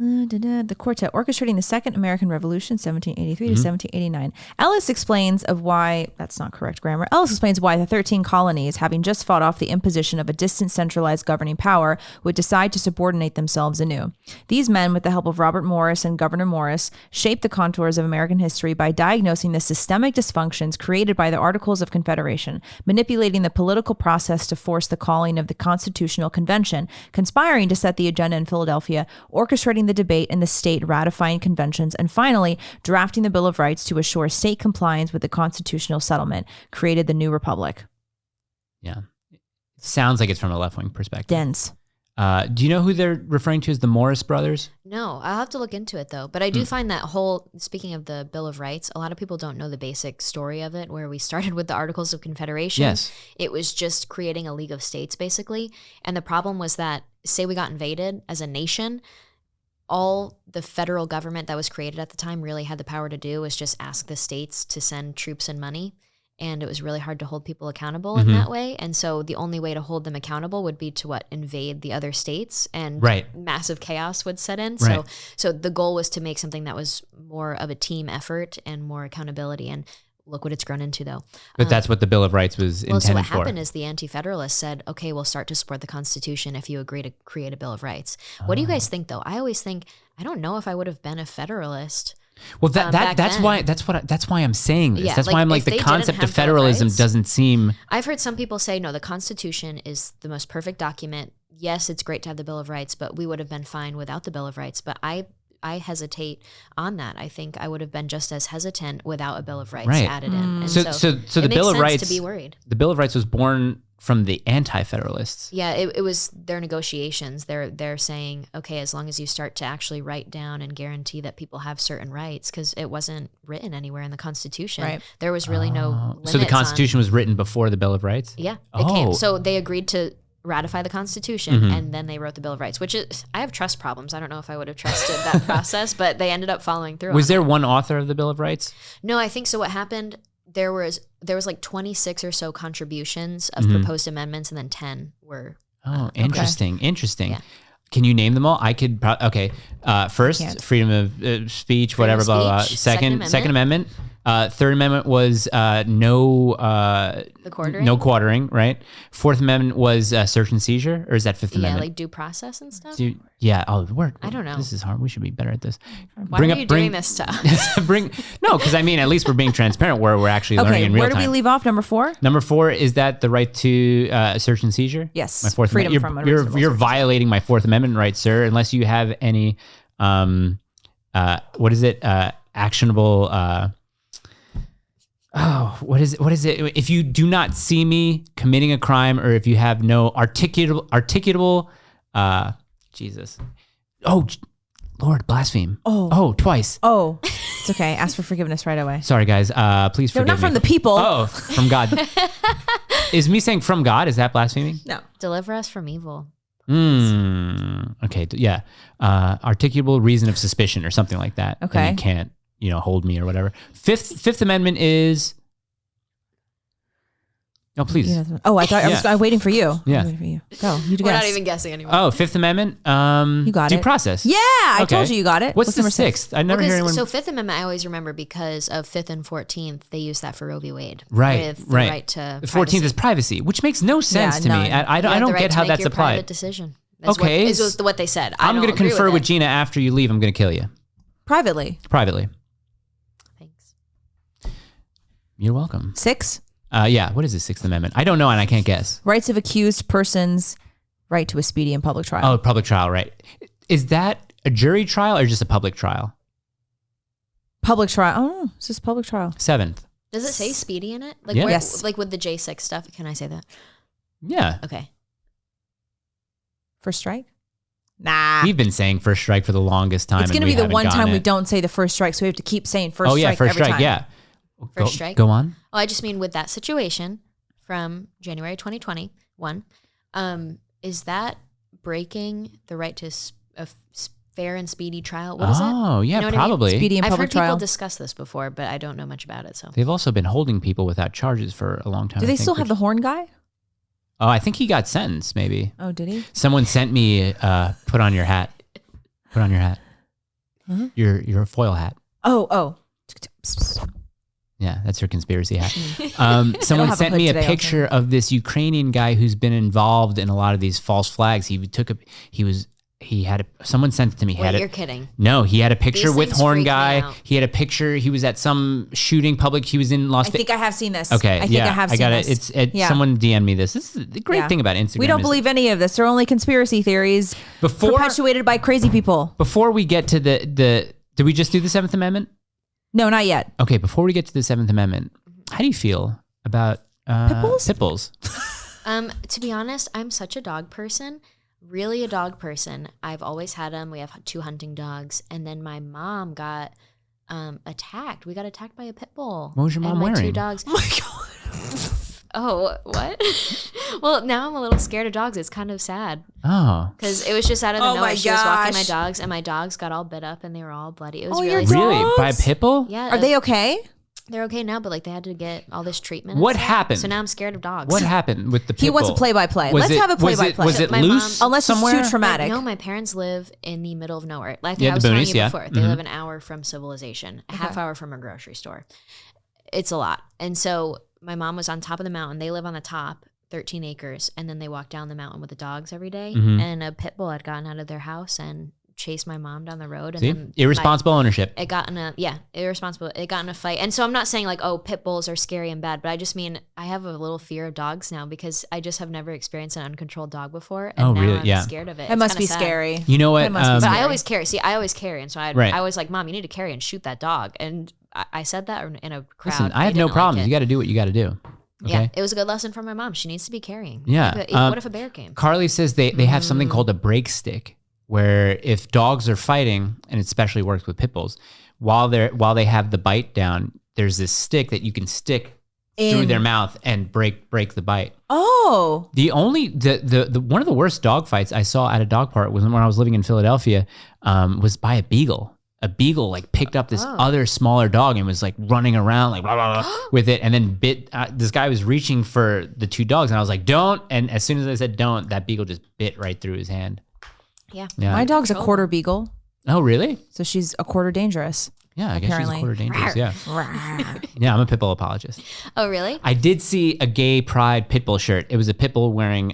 The Quartet, orchestrating the Second American Revolution, 1783 to 1789. Ellis explains of why, that's not correct grammar, Ellis explains why the 13 colonies, having just fought off the imposition of a distant centralized governing power, would decide to subordinate themselves anew. These men, with the help of Robert Morris and Governor Morris, shaped the contours of American history by diagnosing the systemic dysfunctions created by the Articles of Confederation, manipulating the political process to force the calling of the Constitutional Convention, conspiring to set the agenda in Philadelphia, orchestrating the debate in the state ratifying conventions, and finally, drafting the Bill of Rights to assure state compliance with the constitutional settlement, created the new republic. Yeah. It sounds like it's from a left-wing perspective. Dense. Do you know who they're referring to as the Morris brothers? No, I'll have to look into it though. But I do find that whole, speaking of the Bill of Rights, a lot of people don't know the basic story of it, where we started with the Articles of Confederation. Yes. It was just creating a League of States, basically. And the problem was that, say we got invaded as a nation, all the federal government that was created at the time really had the power to do was just ask the states to send troops and money. And it was really hard to hold people accountable in that way. And so the only way to hold them accountable would be to invade the other states, and massive chaos would set in. Right. So the goal was to make something that was more of a team effort and more accountability. And look what it's grown into, though. But that's what the Bill of Rights was intended for. So what happened is the Anti-Federalists said, okay, we'll start to support the Constitution if you agree to create a Bill of Rights. What do you guys think, though? I always think, I don't know if I would have been a Federalist. Well, that's why I'm saying this. Yeah, that's why I'm like, the concept of federalism doesn't seem. I've heard some people say, no, the Constitution is the most perfect document. Yes, it's great to have the Bill of Rights, but we would have been fine without the Bill of Rights. But I hesitate on that. I think I would have been just as hesitant without a Bill of Rights added in. And so the Bill of Rights, to be worried. The Bill of Rights was born from the Anti-Federalists. Yeah, it was their negotiations. They're saying, okay, as long as you start to actually write down and guarantee that people have certain rights, because it wasn't written anywhere in the Constitution. Right. There was really no limits. So the Constitution was written before the Bill of Rights? Yeah, it came. So they agreed to ratify the Constitution, and then they wrote the Bill of Rights, which is, I have trust problems. I don't know if I would have trusted that process, but they ended up following through. Was there one author of the Bill of Rights? No, I think so. What happened, there was like 26 or so contributions of proposed amendments, and then 10 were. Interesting. Yeah. Can you name them all? I could. First, freedom of speech, whatever, blah, blah, blah. Second Amendment. Third Amendment was no quartering? no quartering, right? Fourth Amendment was search and seizure, or is that Fifth Yeah, Amendment? like due process and stuff. Yeah. Oh, word. I don't know. This is hard. We should be better at this. Why are you doing this to us? No, because I mean, at least we're being transparent where we're actually learning Okay, in real where do time. we leave off? Number 4? Number 4, is that the right to search and seizure? Yes. My Fourth Freedom Amendment. from unreasonable You're search. violating my Fourth Amendment rights, sir, unless you have any, what is it? Actionable, what is it? If you do not see me committing a crime, or if you have no articulable, Jesus. Oh, Lord, blaspheme. Oh, twice. Oh, it's okay. Ask for forgiveness right away. Sorry, guys. Please No, forgive not from me. the people. Oh, from God. Is me saying from God, is that blaspheming? No. Deliver us from evil. Okay. Yeah. Articulable reason of suspicion or something like that. Okay. And you can't, hold me or whatever. Fifth Amendment is. No, please. Oh, I thought I was waiting for you. Yeah. I'm waiting for you. Go. You We're guess. not even guessing anymore. Oh, Fifth Amendment. You got due it. process. Yeah, I Okay. told you got it. What's the number 6? sixth? I never hear anyone. So Fifth Amendment, I always remember because of Fifth and 14th. They use that for Roe v. Wade. Right. With the Right. right to The 14th is privacy, which makes no sense to me. none. I don't get how that's Private applied. decision. That's Okay. what they said. I'm going to confer with Gina after you leave. I'm going to kill you Privately. privately. Thanks. You're welcome. 6? Yeah. What is the Sixth Amendment? I don't know, and I can't guess. Rights of accused persons, right to a speedy and public trial. Oh, public trial, right. Is that a jury trial or just a public trial? Public trial. Oh, it's just public trial. 7th. Does it say speedy in it? Like Yeah. Yes. Like with the J6 stuff. Can I say that? Yeah. Okay. First strike? Nah. We've been saying first strike for the longest time. It's going to be the one time we don't say the first strike, so we have to keep saying first strike. Oh, yeah, first every strike, time. yeah. First strike? Go on. Oh, I just mean with that situation from January 2021, is that breaking the right to a fair and speedy trial? What is it? Oh, yeah, You know what I mean? probably. Speedy and I've public heard people trial. discuss this before, but I don't know much about it. So They've also been holding people without charges for a long time. Do they still have the horn guy? Oh, I think he got sentenced, maybe. Oh, did he? Someone sent me, put on your hat. Put on your hat. Uh-huh. Your foil hat. Oh. Yeah, that's her conspiracy hat. don't Someone have a sent hood me a today, picture of this Ukrainian guy who's been involved in a lot of these false flags. Someone sent it to me. Wait, you're kidding. No, he had a picture These with things horn freak me guy. out. He had a picture. He was at some shooting public. He was in Las I Vegas. think I have seen this. Okay, I think yeah, I have seen got this. it. Yeah. Someone DM'd me this. This is the great Yeah. thing about Instagram. We don't is believe any of this. They're only conspiracy theories perpetuated by crazy people. Before we get to the did we just do the Seventh Amendment? No, not yet. Okay, before we get to the Seventh Amendment, how do you feel about Pitbulls? Pitbulls? To be honest, I'm such a dog person. Really a dog person. I've always had them. We have 2 hunting dogs. And then my mom got attacked. We got attacked by a pit bull. What was your mom and my 2 wearing? dogs. Oh my God. Oh, what? Well, now I'm a little scared of dogs. It's kind of sad. Oh. Because it was just out of the Oh nowhere. my She was walking my gosh. dogs, and my dogs got all bit up, and they were all bloody. It was Oh, really your sad. Really? dogs? By a pit bull? Yeah. Are they okay? They're okay now, but like they had to get all this treatment. and What stuff. happened? So now I'm scared of dogs. What happened with the pit He wants a bull? play-by-play. Was Let's it- have a was it- play-by-play. Was it My loose mom- Unless somewhere? it's too traumatic. No, my parents live in the middle of nowhere. Like Yeah, I was the telling boonies, you yeah. before, they Mhm. live an hour from civilization, a half hour from a grocery store. It's a lot. And so my mom was on top of the mountain. They live on the top, 13 acres, and then they walk down the mountain with the dogs every day. Mhm. And a pit bull had gotten out of their house and chased my mom down the road. And See? then Irresponsible ownership. it got in a irresponsible. It got in a fight, and so I'm not saying like pit bulls are scary and bad, but I just mean I have a little fear of dogs now because I just have never experienced an uncontrolled dog before, and Oh, now really? I'm Yeah. scared of it. That It's must kinda be sad. scary. You know what? That must be But scary. I always carry. See, I always carry, and so Right. I was like, "Mom, you need to carry and shoot that dog." And I said that in a crowd. Listen, I They have no didn't like problems. it. You got to do what you got to do. Okay. Yeah, it was a good lesson from my mom. She needs to be carrying. Yeah. But what if a bear came? Carly says they have something called a break stick, where if dogs are fighting, and it especially works with pit bulls, while they have the bite down, there's this stick that you can stick through their mouth and break the bite. Oh. The only the one of the worst dog fights I saw at a dog park was when I was living in Philadelphia, was by a beagle. A beagle like picked up this other smaller dog and was like running around like blah, blah, blah, with it, and then bit. This guy was reaching for the 2 dogs, and I was like, "Don't!" And as soon as I said "don't," that beagle just bit right through his hand. Yeah. My dog's a quarter beagle. Oh, really? So she's a quarter dangerous. Yeah, I guess Apparently. she's a quarter dangerous. Yeah. Yeah, I'm a pit bull apologist. Oh, really? I did see a gay pride pit bull shirt. It was a pit bull wearing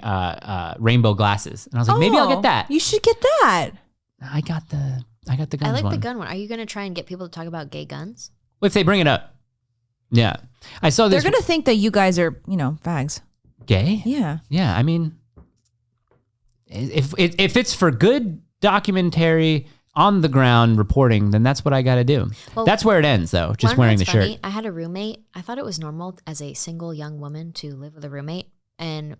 rainbow glasses. And I was like, maybe I'll get that. You should get that. I got the guns I like one. the gun one. Are you going to try and get people to talk about gay guns? If they bring it up. Yeah. I saw this. They're going to think that you guys are, fags. Gay? Yeah. Yeah, I mean, if it's for good documentary on the ground reporting, then that's what I got to do. Well, that's where it ends, though, just wearing the shirt. I had a roommate. I thought it was normal as a single young woman to live with a roommate, and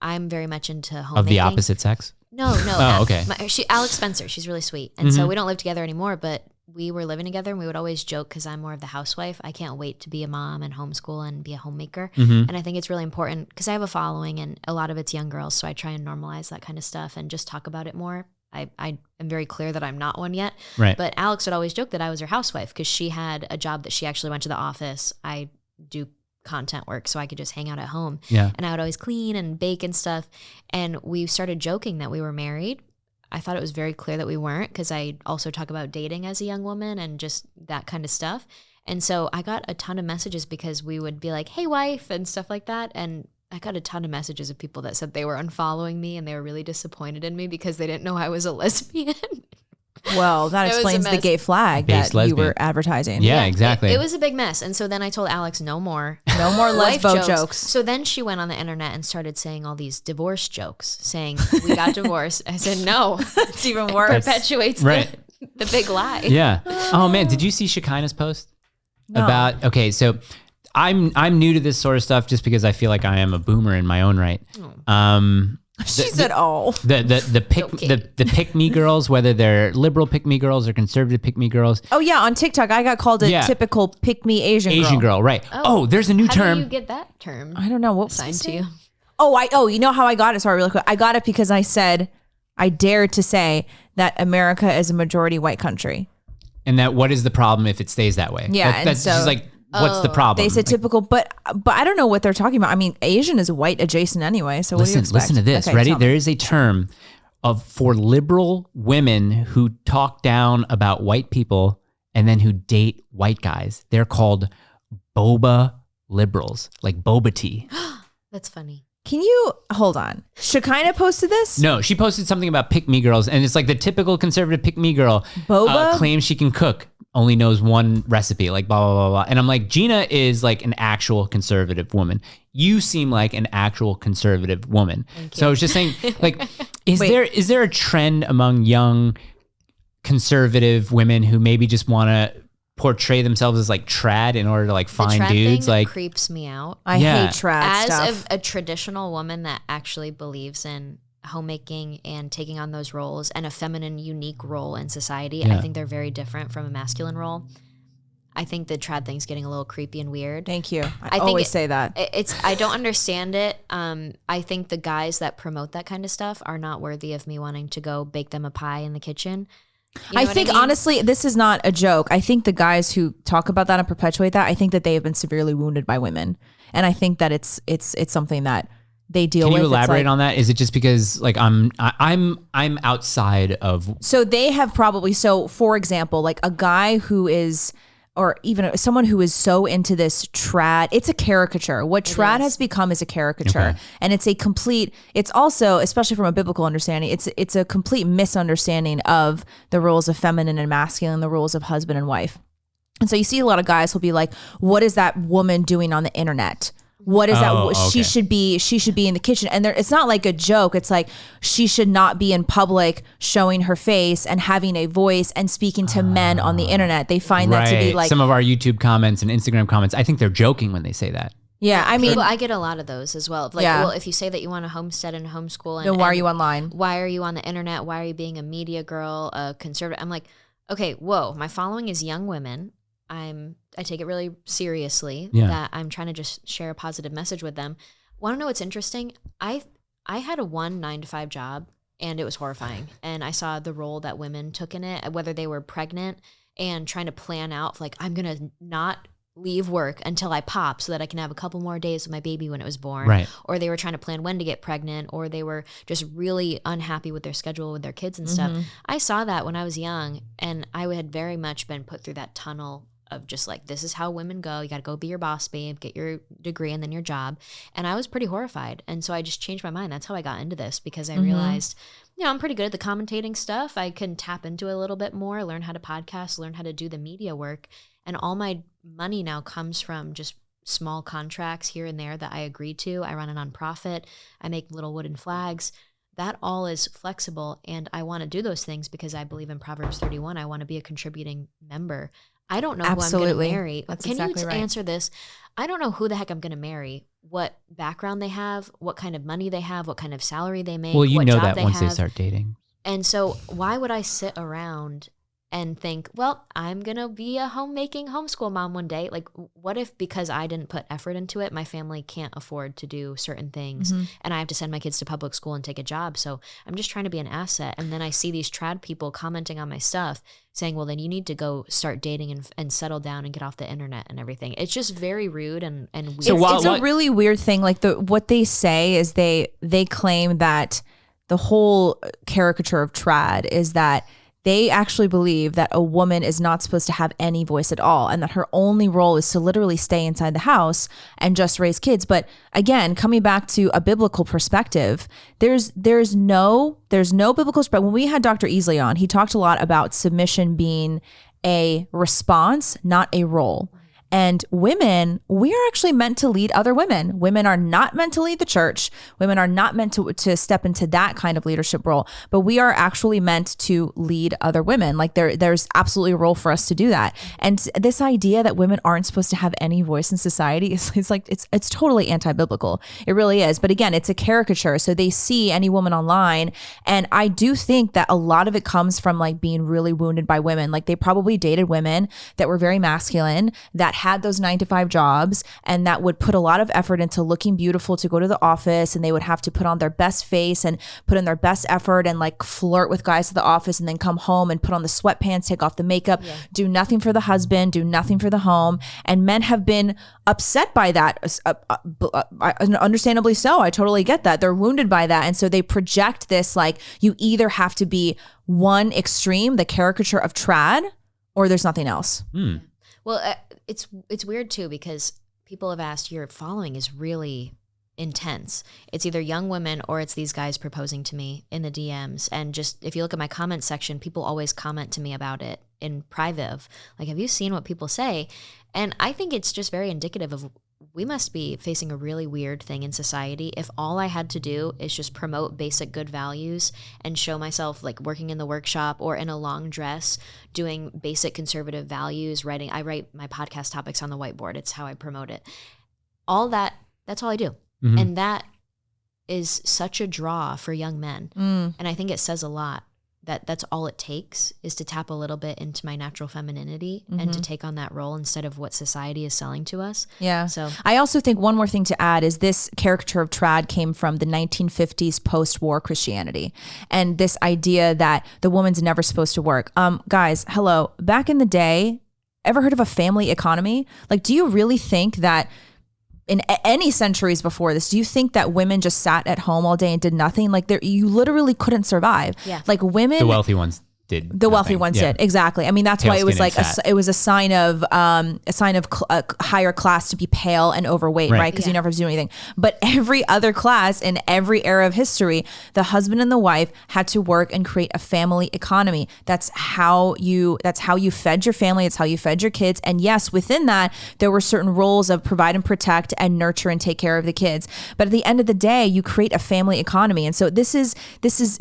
I'm very much into homemaking. Of the opposite sex? No. Oh, okay. Alex Spencer, she's really sweet. And so we don't live together anymore, but we were living together and we would always joke because I'm more of the housewife. I can't wait to be a mom and homeschool and be a homemaker. And I think it's really important because I have a following and a lot of it's young girls. So I try and normalize that kind of stuff and just talk about it more. I am very clear that I'm not one yet. Right. But Alex would always joke that I was her housewife because she had a job that she actually went to the office. I do content work so I could just hang out at home. Yeah. And I would always clean and bake and stuff. And we started joking that we were married. I thought it was very clear that we weren't because I also talk about dating as a young woman and just that kind of stuff. And so I got a ton of messages because we would be like, hey, wife, and stuff like that. And I got a ton of messages of people that said they were unfollowing me and they were really disappointed in me because they didn't know I was a lesbian. Well, that explains the gay flag Based that you were advertising. Yeah, exactly. It was a big mess. And so then I told Alex, no more lesbo jokes. So then she went on the internet and started saying all these divorce jokes, saying we got divorced. I said, no, It's even worse. Perpetuates Right. the big lie. Yeah. Oh man, did you see Shekinah's post No. about? Okay, so I'm new to this sort of stuff just because I feel like I am a boomer in my own right. She said, "Oh, the pick me girls, whether they're liberal pick me girls or conservative pick me girls. oh yeah." On TikTok, I got called a typical pick me Asian girl, right? Oh, there's a new term. How do you get that term? I don't know what assigned to you. Oh, you know how I got it? Sorry, really quick. I got it because I said I dared to say that America is a majority white country. And that what is the problem if it stays that way? Yeah, that's just like. What's the problem? They said typical, but I don't know what they're talking about. I mean, Asian is white adjacent anyway. So what do you expect? Listen to this. Okay, Ready? There is a term for liberal women who talk down about white people and then who date white guys. They're called boba liberals, like boba tea. That's funny. Can you hold on? Shekinah posted this? No, she posted something about pick me girls, and it's like the typical conservative pick me girl claims she can cook. Only knows one recipe, like blah, blah, blah, blah. And I'm like, Gina is like an actual conservative woman. You seem like an actual conservative woman. So I was just saying, like, is there a trend among young conservative women who maybe just want to portray themselves as like trad in order to like find the trad dudes? Thing like creeps me out. I hate trad stuff. As a traditional woman that actually believes in homemaking and taking on those roles and a feminine unique role in society, I think they're very different from a masculine role. I think the trad thing's getting a little creepy and weird. Thank you. I always say that. I don't understand it. I think the guys that promote that kind of stuff are not worthy of me wanting to go bake them a pie in the kitchen. You know I think honestly, this is not a joke. I think the guys who talk about that and perpetuate that, I think that they have been severely wounded by women, and I think that it's something that they deal with. Can you elaborate on that? Is it just because like I'm outside of? So they have probably, for example, like a guy who is, or even someone who is so into this trad, it's a caricature. What trad has become is a caricature. And it's also, especially from a biblical understanding, it's a complete misunderstanding of the roles of feminine and masculine, the roles of husband and wife. And so you see a lot of guys who'll be like, what is that woman doing on the internet? What is that? Okay. She should be in the kitchen. And it's not like a joke. It's like she should not be in public showing her face and having a voice and speaking to men on the internet. They find that to be like some of our YouTube comments and Instagram comments. I think they're joking when they say that. Yeah, I mean, I get a lot of those as well. Like, well, if you say that you want to homestead and homeschool, then why are you online? Why are you on the internet? Why are you being a media girl, a conservative? I'm like, okay, whoa, my following is young women. I take it really seriously that I'm trying to just share a positive message with them. Want to know what's interesting? I had a 9-to-5 job and it was horrifying. And I saw the role that women took in it, whether they were pregnant and trying to plan out like, I'm going to not leave work until I pop so that I can have a couple more days with my baby when it was born. Right. Or they were trying to plan when to get pregnant, or they were just really unhappy with their schedule with their kids and stuff. I saw that when I was young, and I had very much been put through that tunnel of just like, this is how women go. You got to go be your boss, babe, get your degree and then your job. And I was pretty horrified. And so I just changed my mind. That's how I got into this, because I realized, I'm pretty good at the commentating stuff. I can tap into it a little bit more, learn how to podcast, learn how to do the media work. And all my money now comes from just small contracts here and there that I agreed to. I run a nonprofit. I make little wooden flags. That all is flexible. And I want to do those things because I believe in Proverbs 31. I want to be a contributing member. I don't know who I'm going to marry. That's Can exactly you right. answer this? I don't know who the heck I'm going to marry, what background they have, what kind of money they have, what kind of salary they make. Well, you what know job that they once they have. start dating. And so why would I sit around and think, well, I'm going to be a homeschool mom one day? Like, what if because I didn't put effort into it, my family can't afford to do certain things and I have to send my kids to public school and take a job? So I'm just trying to be an asset. And then I see these trad people commenting on my stuff saying, well, then you need to go start dating and settle down and get off the internet and everything. It's just very rude and weird. So It's a really weird thing. Like what they say is they claim that the whole caricature of trad is that they actually believe that a woman is not supposed to have any voice at all, and that her only role is to literally stay inside the house and just raise kids. But again, coming back to a biblical perspective, there's no biblical perspective. When we had Dr. Easley on, he talked a lot about submission being a response, not a role. And women, we are actually meant to lead other women. Women are not meant to lead the church. Women are not meant to step into that kind of leadership role, but we are actually meant to lead other women. Like there's absolutely a role for us to do that. And this idea that women aren't supposed to have any voice in society is like, it's totally anti-biblical. It really is. But again, it's a caricature. So they see any woman online. And I do think that a lot of it comes from like being really wounded by women. Like they probably dated women that were very masculine, that had those 9-to-5 jobs, and that would put a lot of effort into looking beautiful to go to the office, and they would have to put on their best face and put in their best effort and like flirt with guys at the office, and then come home and put on the sweatpants, take off the makeup, do nothing for the husband, do nothing for the home. And men have been upset by that, understandably so. I totally get that. They're wounded by that. And so they project this, like you either have to be one extreme, the caricature of trad, or there's nothing else. Well, it's weird too, because people have asked, your following is really intense. It's either young women or it's these guys proposing to me in the DMs. And just if you look at my comment section, people always comment to me about it in private of like, have you seen what people say? And I think it's just very indicative of we must be facing a really weird thing in society if all I had to do is just promote basic good values and show myself like working in the workshop or in a long dress doing basic conservative values, I write my podcast topics on the whiteboard. It's how I promote it. All that's all I do. And that is such a draw for young men. And I think it says a lot that's all it takes is to tap a little bit into my natural femininity and to take on that role instead of what society is selling to us. Yeah. So I also think one more thing to add is this caricature of trad came from the 1950s post-war Christianity, and this idea that the woman's never supposed to work. Guys, hello. Back in the day, ever heard of a family economy? Like, do you really think that in any centuries before this, do you think that women just sat at home all day and did nothing? Like you literally couldn't survive. Yeah. Like women, The wealthy ones did. the wealthy ones did, exactly. I mean, that's why it was like Pale-skinned and it was a sign of a higher class to be pale and overweight, right? Because you never have to do anything. But every other class in every era of history, the husband and the wife had to work and create a family economy. That's how you fed your family. It's how you fed your kids. And yes, within that, there were certain roles of provide and protect and nurture and take care of the kids. But at the end of the day, you create a family economy. And so this is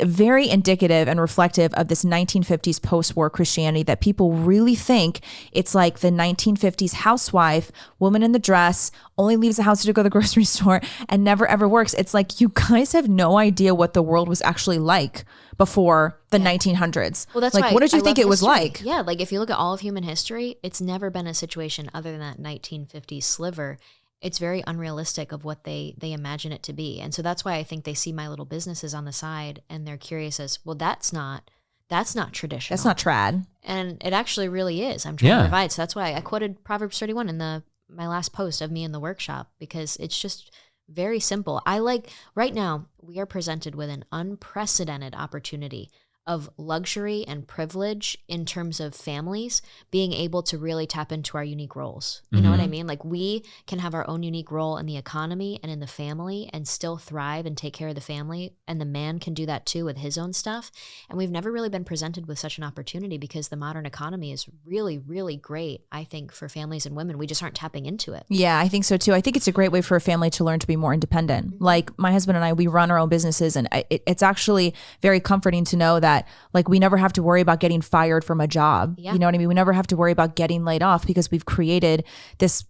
very indicative and reflective of this 1950s post-war Christianity, that people really think it's like the 1950s housewife, woman in the dress, only leaves the house to go to the grocery store and never ever works. It's like, you guys have no idea what the world was actually like before the 1900s. Well, that's like, why what did you I think love it was history. like? Yeah, like if you look at all of human history, it's never been a situation other than that 1950s sliver. It's very unrealistic of what they imagine it to be. And so that's why I think they see my little businesses on the side and they're curious as, well, that's not That's not traditional. That's not trad. And it actually really is. I'm trying to Yeah. provide. So that's why I quoted Proverbs 31 in my last post of me in the workshop, because it's just very simple. Right now, we are presented with an unprecedented opportunity of luxury and privilege in terms of families being able to really tap into our unique roles. You know what I mean? Like, we can have our own unique role in the economy and in the family and still thrive and take care of the family. And the man can do that too with his own stuff. And we've never really been presented with such an opportunity, because the modern economy is really, really great, I think, for families and women. We just aren't tapping into it. Yeah, I think so too. I think it's a great way for a family to learn to be more independent. Like my husband and I, we run our own businesses, and it's actually very comforting to know that like we never have to worry about getting fired from a job. Yeah. You know what I mean? We never have to worry about getting laid off, because we've created this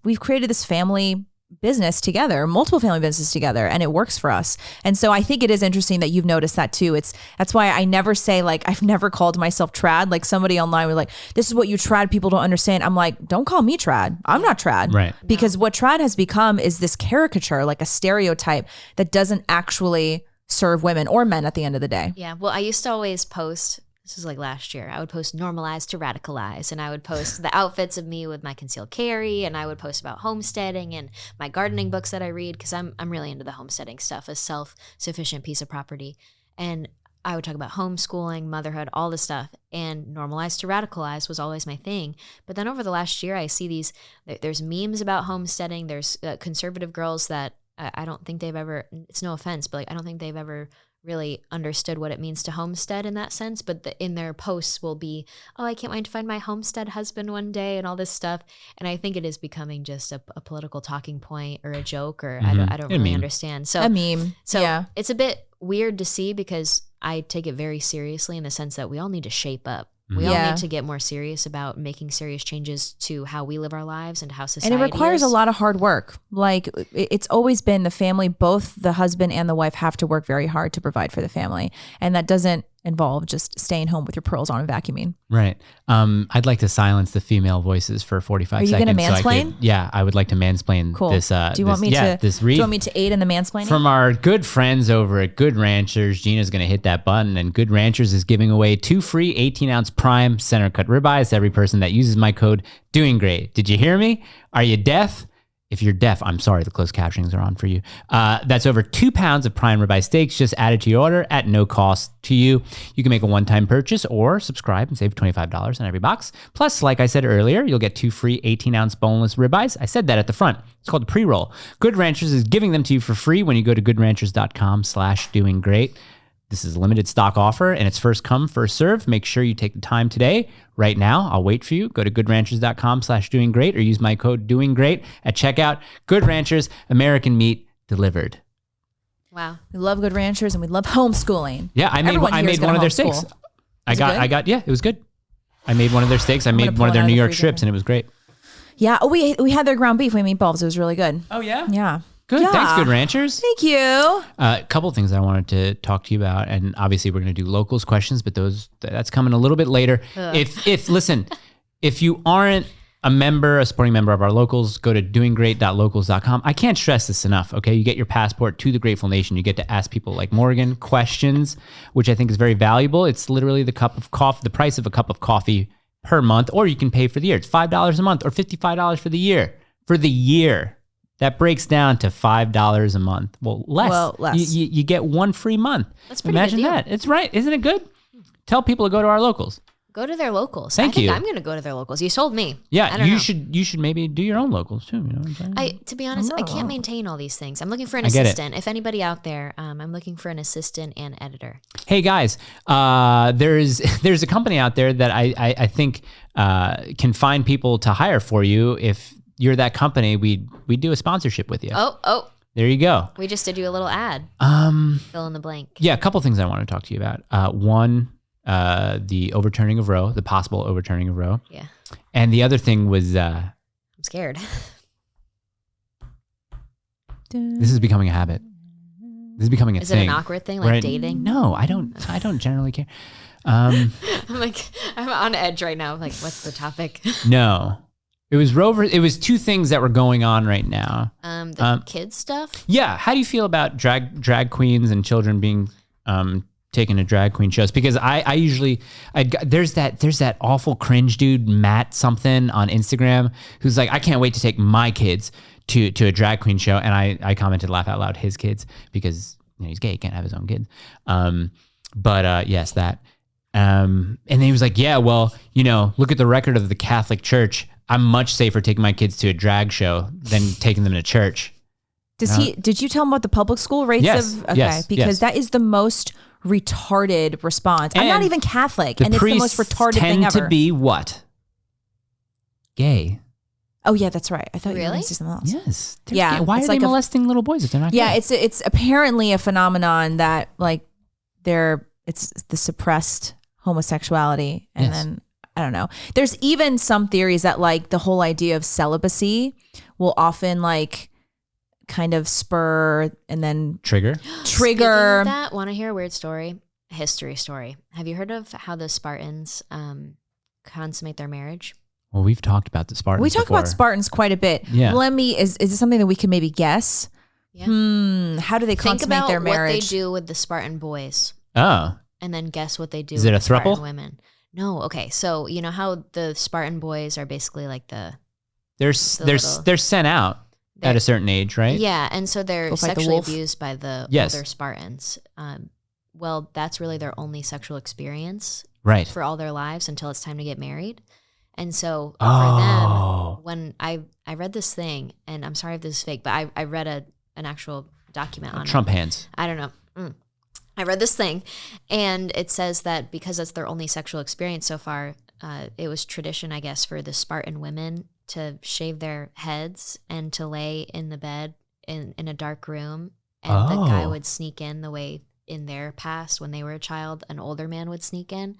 family business together, multiple family businesses together, and it works for us. And so I think it is interesting that you've noticed that too. That's why I never say, like, I've never called myself trad. Like somebody online was like, this is what you trad people don't understand. I'm like, don't call me trad. I'm not trad. Right. Because what trad has become is this caricature, like a stereotype that doesn't actually serve women or men at the end of the day. Yeah. Well, I used to always post, this was like last year, I would post normalize to radicalize, and I would post the outfits of me with my concealed carry, and I would post about homesteading and my gardening books that I read, because I'm really into the homesteading stuff, a self-sufficient piece of property. And I would talk about homeschooling, motherhood, all this stuff, and normalize to radicalize was always my thing. But then over the last year, I see there's memes about homesteading. There's conservative girls that I don't think they've ever, it's no offense, but like, I don't think they've ever really understood what it means to homestead in that sense. But in their posts will be, oh, I can't wait to find my homestead husband one day and all this stuff. And I think it is becoming just a political talking point or a joke, or I don't really understand. So A meme. So yeah. it's a bit weird to see, because I take it very seriously in the sense that we all need to shape up. We all need to get more serious about making serious changes to how we live our lives and how society And it requires is. a lot of hard work. Like it's always been the family, both the husband and the wife have to work very hard to provide for the family. And that doesn't involve just staying home with your pearls on and vacuuming. Right. I'd like to silence the female voices for 45 Are you seconds. going to mansplain? I would like to mansplain Cool. this. Do you want me to? This Do read you want me to aid in the mansplaining? from our good friends over at Good Ranchers. Gina's going to hit that button, and Good Ranchers is giving away 2 free 18-ounce prime center cut ribeyes to every person that uses my code Doing Great. Did you hear me? Are you deaf? If you're deaf, I'm sorry, the closed captionings are on for you. That's over 2 pounds of prime ribeye steaks just added to your order at no cost to you. You can make a one-time purchase or subscribe and save $25 on every box. Plus, like I said earlier, you'll get 2 free 18-ounce boneless ribeyes. I said that at the front. It's called the pre-roll. Good Ranchers is giving them to you for free when you go to goodranchers.com/doinggreat. This is a limited stock offer, and it's first come, first serve. Make sure you take the time today, right now. I'll wait for you. Go to goodranchers.com/doinggreat or use my code DOINGGREAT at checkout. Good Ranchers, American meat delivered. Wow. We love Good Ranchers and we love homeschooling. Yeah, I made one of their steaks. Yeah, it was good. I made one of their steaks. I made one of their New York strips, and it was great. Yeah. Oh, we had their ground beef. We made meatballs. It was really good. Oh, yeah? Yeah. Good. Yeah. Thanks, Good Ranchers. Thank you. A couple of things I wanted to talk to you about, and obviously we're going to do locals questions, but that's coming a little bit later. If you aren't a supporting member of our locals, go to doinggreat.locals.com. I can't stress this enough, okay? You get your passport to the Grateful Nation. You get to ask people like Morgan questions, which I think is very valuable. It's literally the price of a cup of coffee per month, or you can pay for the year. It's $5 a month or $55 for the year. For the year. That breaks down to $5 a month. Well, less. You get 1 free month. That's pretty Imagine good deal. that. It's right. Isn't it good? Tell people to go to our locals. Go to their locals. Thank you. I'm going to go to their locals. You sold me. Yeah, you should maybe do your own locals too. You know what I'm saying? To be honest, I can't maintain all these things. I'm looking for an I get it. assistant. If anybody out there, I'm looking for an assistant and editor. Hey guys, there's a company out there that I think can find people to hire for you. If you're that company, we do a sponsorship with you. Oh. There you go. We just did you a little ad. Fill in the blank. Yeah, a couple things I want to talk to you about. One, the overturning of Roe, the possible overturning of Roe. Yeah. And the other thing was I'm scared. this is becoming a habit. This is becoming a Is thing. it an awkward thing, like dating? No, I don't generally care. I'm on edge right now. Like, what's the topic? No. It was it was 2 things that were going on right now. The kids stuff? Yeah. How do you feel about drag queens and children being taking to drag queen shows, because I usually there's that awful cringe dude Matt something on Instagram who's like, I can't wait to take my kids to a drag queen show, and I commented laugh out loud his kids, because he's gay, he can't have his own kids. Yes, that. And then he was like, yeah, well, look at the record of the Catholic Church. I'm much safer taking my kids to a drag show than taking them to church. Did you tell him about the public school rates yes, of? Okay, yes, because that is the most retarded response. I'm not even Catholic, and it's the most retarded thing ever. Tend to be what? Gay. Oh yeah, that's right. I thought you were going Really? to say something else. Yes. Yeah. Gay. Why are they molesting little boys if they're not gay? Yeah, it's apparently a phenomenon that it's the suppressed homosexuality, and then I don't know. There's even some theories that like the whole idea of celibacy will often like kind of spur and then trigger. Speaking of that, want to hear a weird story? A history story. Have you heard of how the Spartans consummate their marriage? Well, we've talked about the Spartans. We talk about Spartans quite a bit. Yeah. Is it something that we can maybe guess? Yeah. How do they consummate their marriage? What they do with the Spartan boys. Oh. And then guess what they do Is it with a the Spartan throuple? women. No, okay. So you know how the Spartan boys are basically like They're sent out at a certain age, right? Yeah, and so they're Go fight the sexually wolf. abused by the Yes. older Spartans. Well, that's really their only sexual experience Right. for all their lives until it's time to get married. And so Oh. for them, when I read this thing, and I'm sorry if this is fake, but I read an actual document on Trump it. hands. I don't know. I read this thing, and it says that because that's their only sexual experience so far, it was tradition, I guess, for the Spartan women to shave their heads and to lay in the bed in a dark room, and the guy would sneak in the way in their past when they were a child, an older man would sneak in,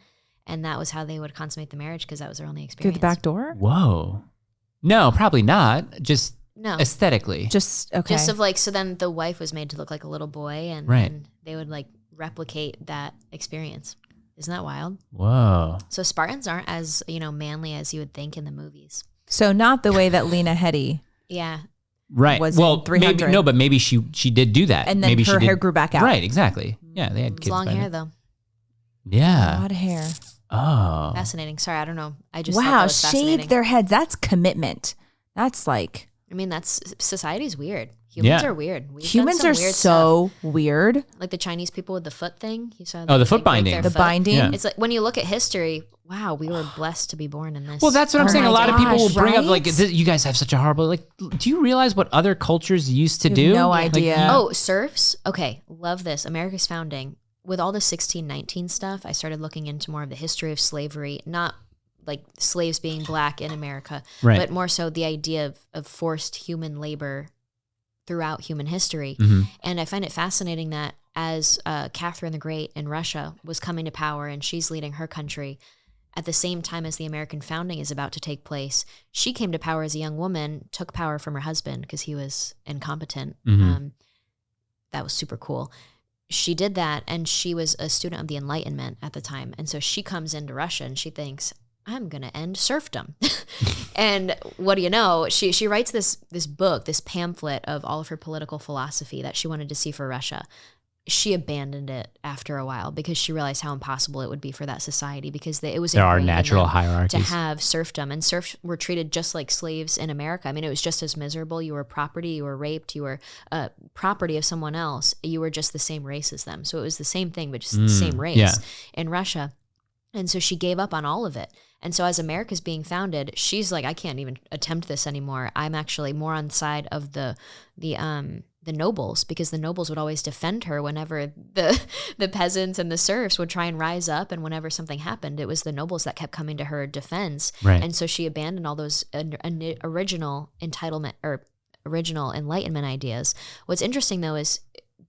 and that was how they would consummate the marriage because that was their only Through experience. the back door? Whoa. No, probably not. Just No. aesthetically. Just okay. Just of like, so then the wife was made to look like a little boy, and, Right. and they would like replicate that experience. Isn't that wild? Whoa. So Spartans aren't as, manly as you would think in the movies. So not the way that Lena Headey Yeah. Right. was well, in 300. but maybe she did do that. And then maybe her she hair did, grew back out. Right, exactly. Yeah, they had It's kids. long by hair then. though. A Yeah. lot of hair. Oh. Fascinating. Sorry, I don't know. I just thought that Wow, was fascinating. shave their heads. That's commitment. That's like I mean, society's weird. Humans Yeah. are weird. We've done humans some are weird so weird. stuff. Like the Chinese people with the foot thing. You saw Oh, the they, foot break binding. their The foot. binding. Yeah. It's like when you look at history, wow, we were blessed to be born in this. Well, that's what I'm Oh saying. A my lot of people will gosh, bring up right? like, you guys have such a horrible, like, do you realize what other cultures used to You have do? no Like, idea. Oh, serfs? Okay, love this. America's founding. With all the 1619 stuff, I started looking into more of the history of slavery, not like slaves being black in America, Right. but more so the idea of forced human labor throughout human history. Mhm. And I find it fascinating that as Catherine the Great in Russia was coming to power and she's leading her country, at the same time as the American founding is about to take place, she came to power as a young woman, took power from her husband because he was incompetent. Mhm. That was super cool. She did that, and she was a student of the Enlightenment at the time. And so she comes into Russia and she thinks, I'm going to end serfdom. And what do you know? She writes this book, this pamphlet of all of her political philosophy that she wanted to see for Russia. She abandoned it after a while because she realized how impossible it would be for that society because it was There are ingrained in natural them hierarchies. to have serfdom, and serfs were treated just like slaves in America. I mean, it was just as miserable. You were property, you were raped, you were property of someone else. You were just the same race as them. So it was the same thing, but just the same race yeah. in Russia. And so she gave up on all of it. And so as America's being founded, she's like, I can't even attempt this anymore. I'm actually more on the side of the nobles, because the nobles would always defend her whenever the peasants and the serfs would try and rise up. And whenever something happened, it was the nobles that kept coming to her defense. Right. And so she abandoned all those original entitlement or original Enlightenment ideas. What's interesting though is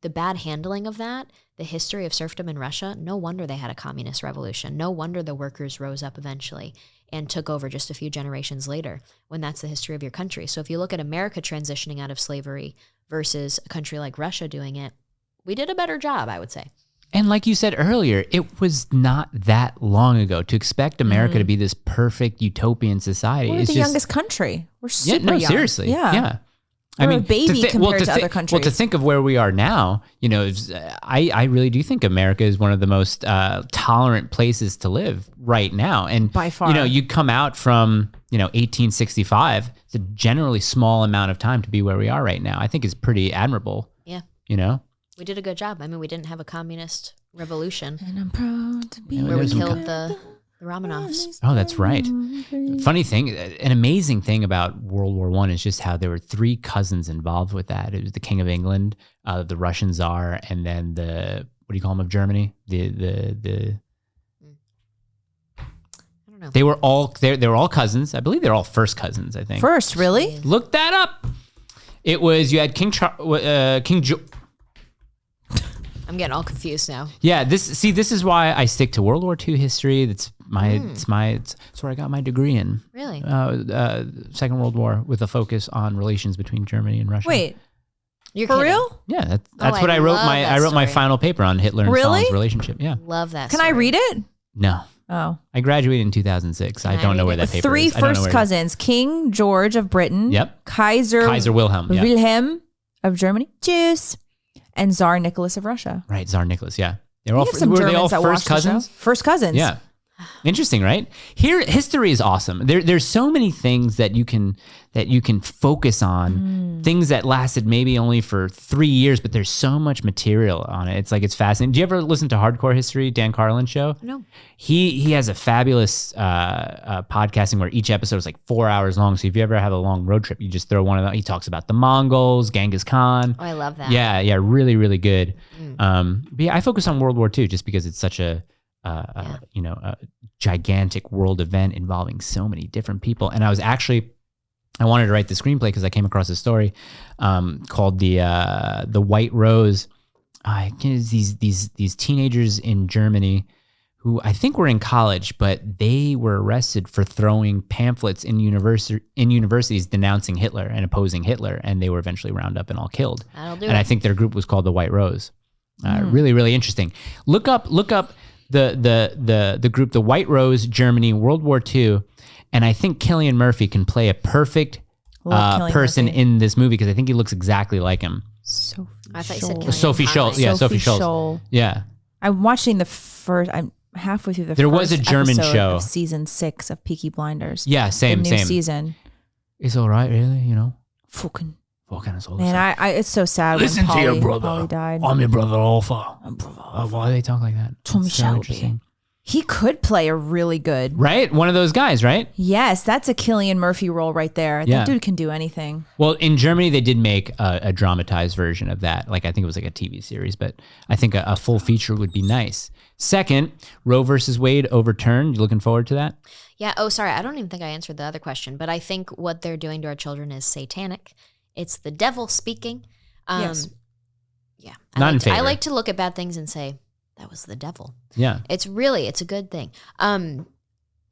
the bad handling of that, the history of serfdom in Russia. No wonder they had a communist revolution. No wonder the workers rose up eventually and took over just a few generations later, when that's the history of your country. So if you look at America transitioning out of slavery versus a country like Russia doing it, we did a better job, I would say. And like you said earlier, it was not that long ago to expect America to be this perfect utopian society. We're it's the just, youngest country. We're super no, young. seriously. Yeah. We're a baby compared to other countries. Well, to think of where we are now, you know, I really do think America is one of the most tolerant places to live right now. And by far, you know, you come out from, you know, 1865. It's a generally small amount of time to be where we are right now. I think is pretty admirable. Yeah. You know, we did a good job. I mean, we didn't have a communist revolution. And I'm proud to be where we killed the Romanovs. Oh, that's right. Funny thing, an amazing thing about World War I is just how there were 3 cousins involved with that. It was the King of England, the Russian Tsar, and then the, what do you call him, of Germany? I don't know. They were all cousins. I believe they're all first cousins, I think. First, really? Look that up. It was, you had King George. I'm getting all confused now. Yeah, this is why I stick to World War II history. It's where I got my degree in. Really? Second World War with a focus on relations between Germany and Russia. Wait, you're for kidding. real? Yeah, that's what I wrote. I wrote my final paper on Hitler and Stalin's relationship. Yeah. Love that. Can I read it? No. Oh. I graduated in 2006. I don't know where that paper 3 is. 3 first cousins: King George of Britain. Yep. Kaiser Wilhelm. Yep. Wilhelm of Germany. Cheers. And Tsar Nicholas of Russia. Right, Tsar Nicholas. Yeah. Were they all that first cousins? First cousins. Yeah. Interesting, right? Here, history is awesome. There's so many things that you can focus on. Things that lasted maybe only for 3 years, but there's so much material on it. It's fascinating. Do you ever listen to Hardcore History, Dan Carlin's show? No. He has a fabulous podcasting where each episode is like 4 hours long. So if you ever have a long road trip, you just throw one of them. He talks about the Mongols, Genghis Khan. Oh, I love that. Yeah, really, really good. But yeah, I focus on World War II just because it's such a a gigantic world event involving so many different people. And I wanted to write the screenplay because I came across a story called the White Rose. These teenagers in Germany who I think were in college, but they were arrested for throwing pamphlets in universities denouncing Hitler and opposing Hitler, and they were eventually rounded up and all killed. I think their group was called the White Rose. Really, really interesting. Look up the group, the White Rose, Germany, World War II, and I think Cillian Murphy can play a perfect person in this movie because I think he looks exactly like him. I thought you said Cillian Sophie Schultz. Yeah, Sophie Schultz. Yeah. I'm watching I'm halfway through the There first was a German episode show. of season 6 of Peaky Blinders. Yeah, same. The new season. It's all right, really, you know. Fucking. Man, I it's so sad Listen when to your brother. Polly died. I'm your brother, Alpha. Why do they talk like that? Tommy Shelby. He could play a really good. Right? One of those guys, right? Yes, that's a Cillian Murphy role right there. Yeah. That dude can do anything. Well, in Germany, they did make a dramatized version of that. Like, I think it was like a TV series, but I think a full feature would be nice. Second, Roe versus Wade overturned. You looking forward to that? Yeah. Oh, sorry. I don't even think I answered the other question, but I think what they're doing to our children is satanic. It's the devil speaking. Yes. Yeah. Not in favor. I like to look at bad things and say, that was the devil. Yeah. It's a good thing.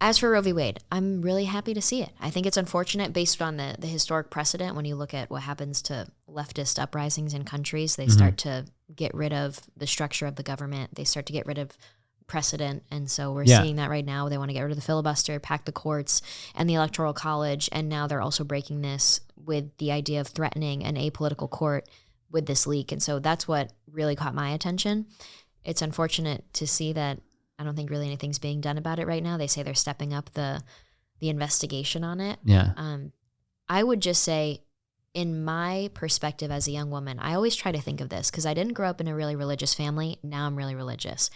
As for Roe v. Wade, I'm really happy to see it. I think it's unfortunate based on the historic precedent when you look at what happens to leftist uprisings in countries. They start to get rid of the structure of the government. They start to get rid of precedent. And so we're seeing that right now. They want to get rid of the filibuster, pack the courts and the Electoral College. And now they're also breaking this with the idea of threatening an apolitical court with this leak. And so that's what really caught my attention. It's unfortunate to see that I don't think really anything's being done about it right now. They say they're stepping up the investigation on it. Yeah. I would just say, in my perspective as a young woman, I always try to think of this because I didn't grow up in a really religious family. Now I'm really religious.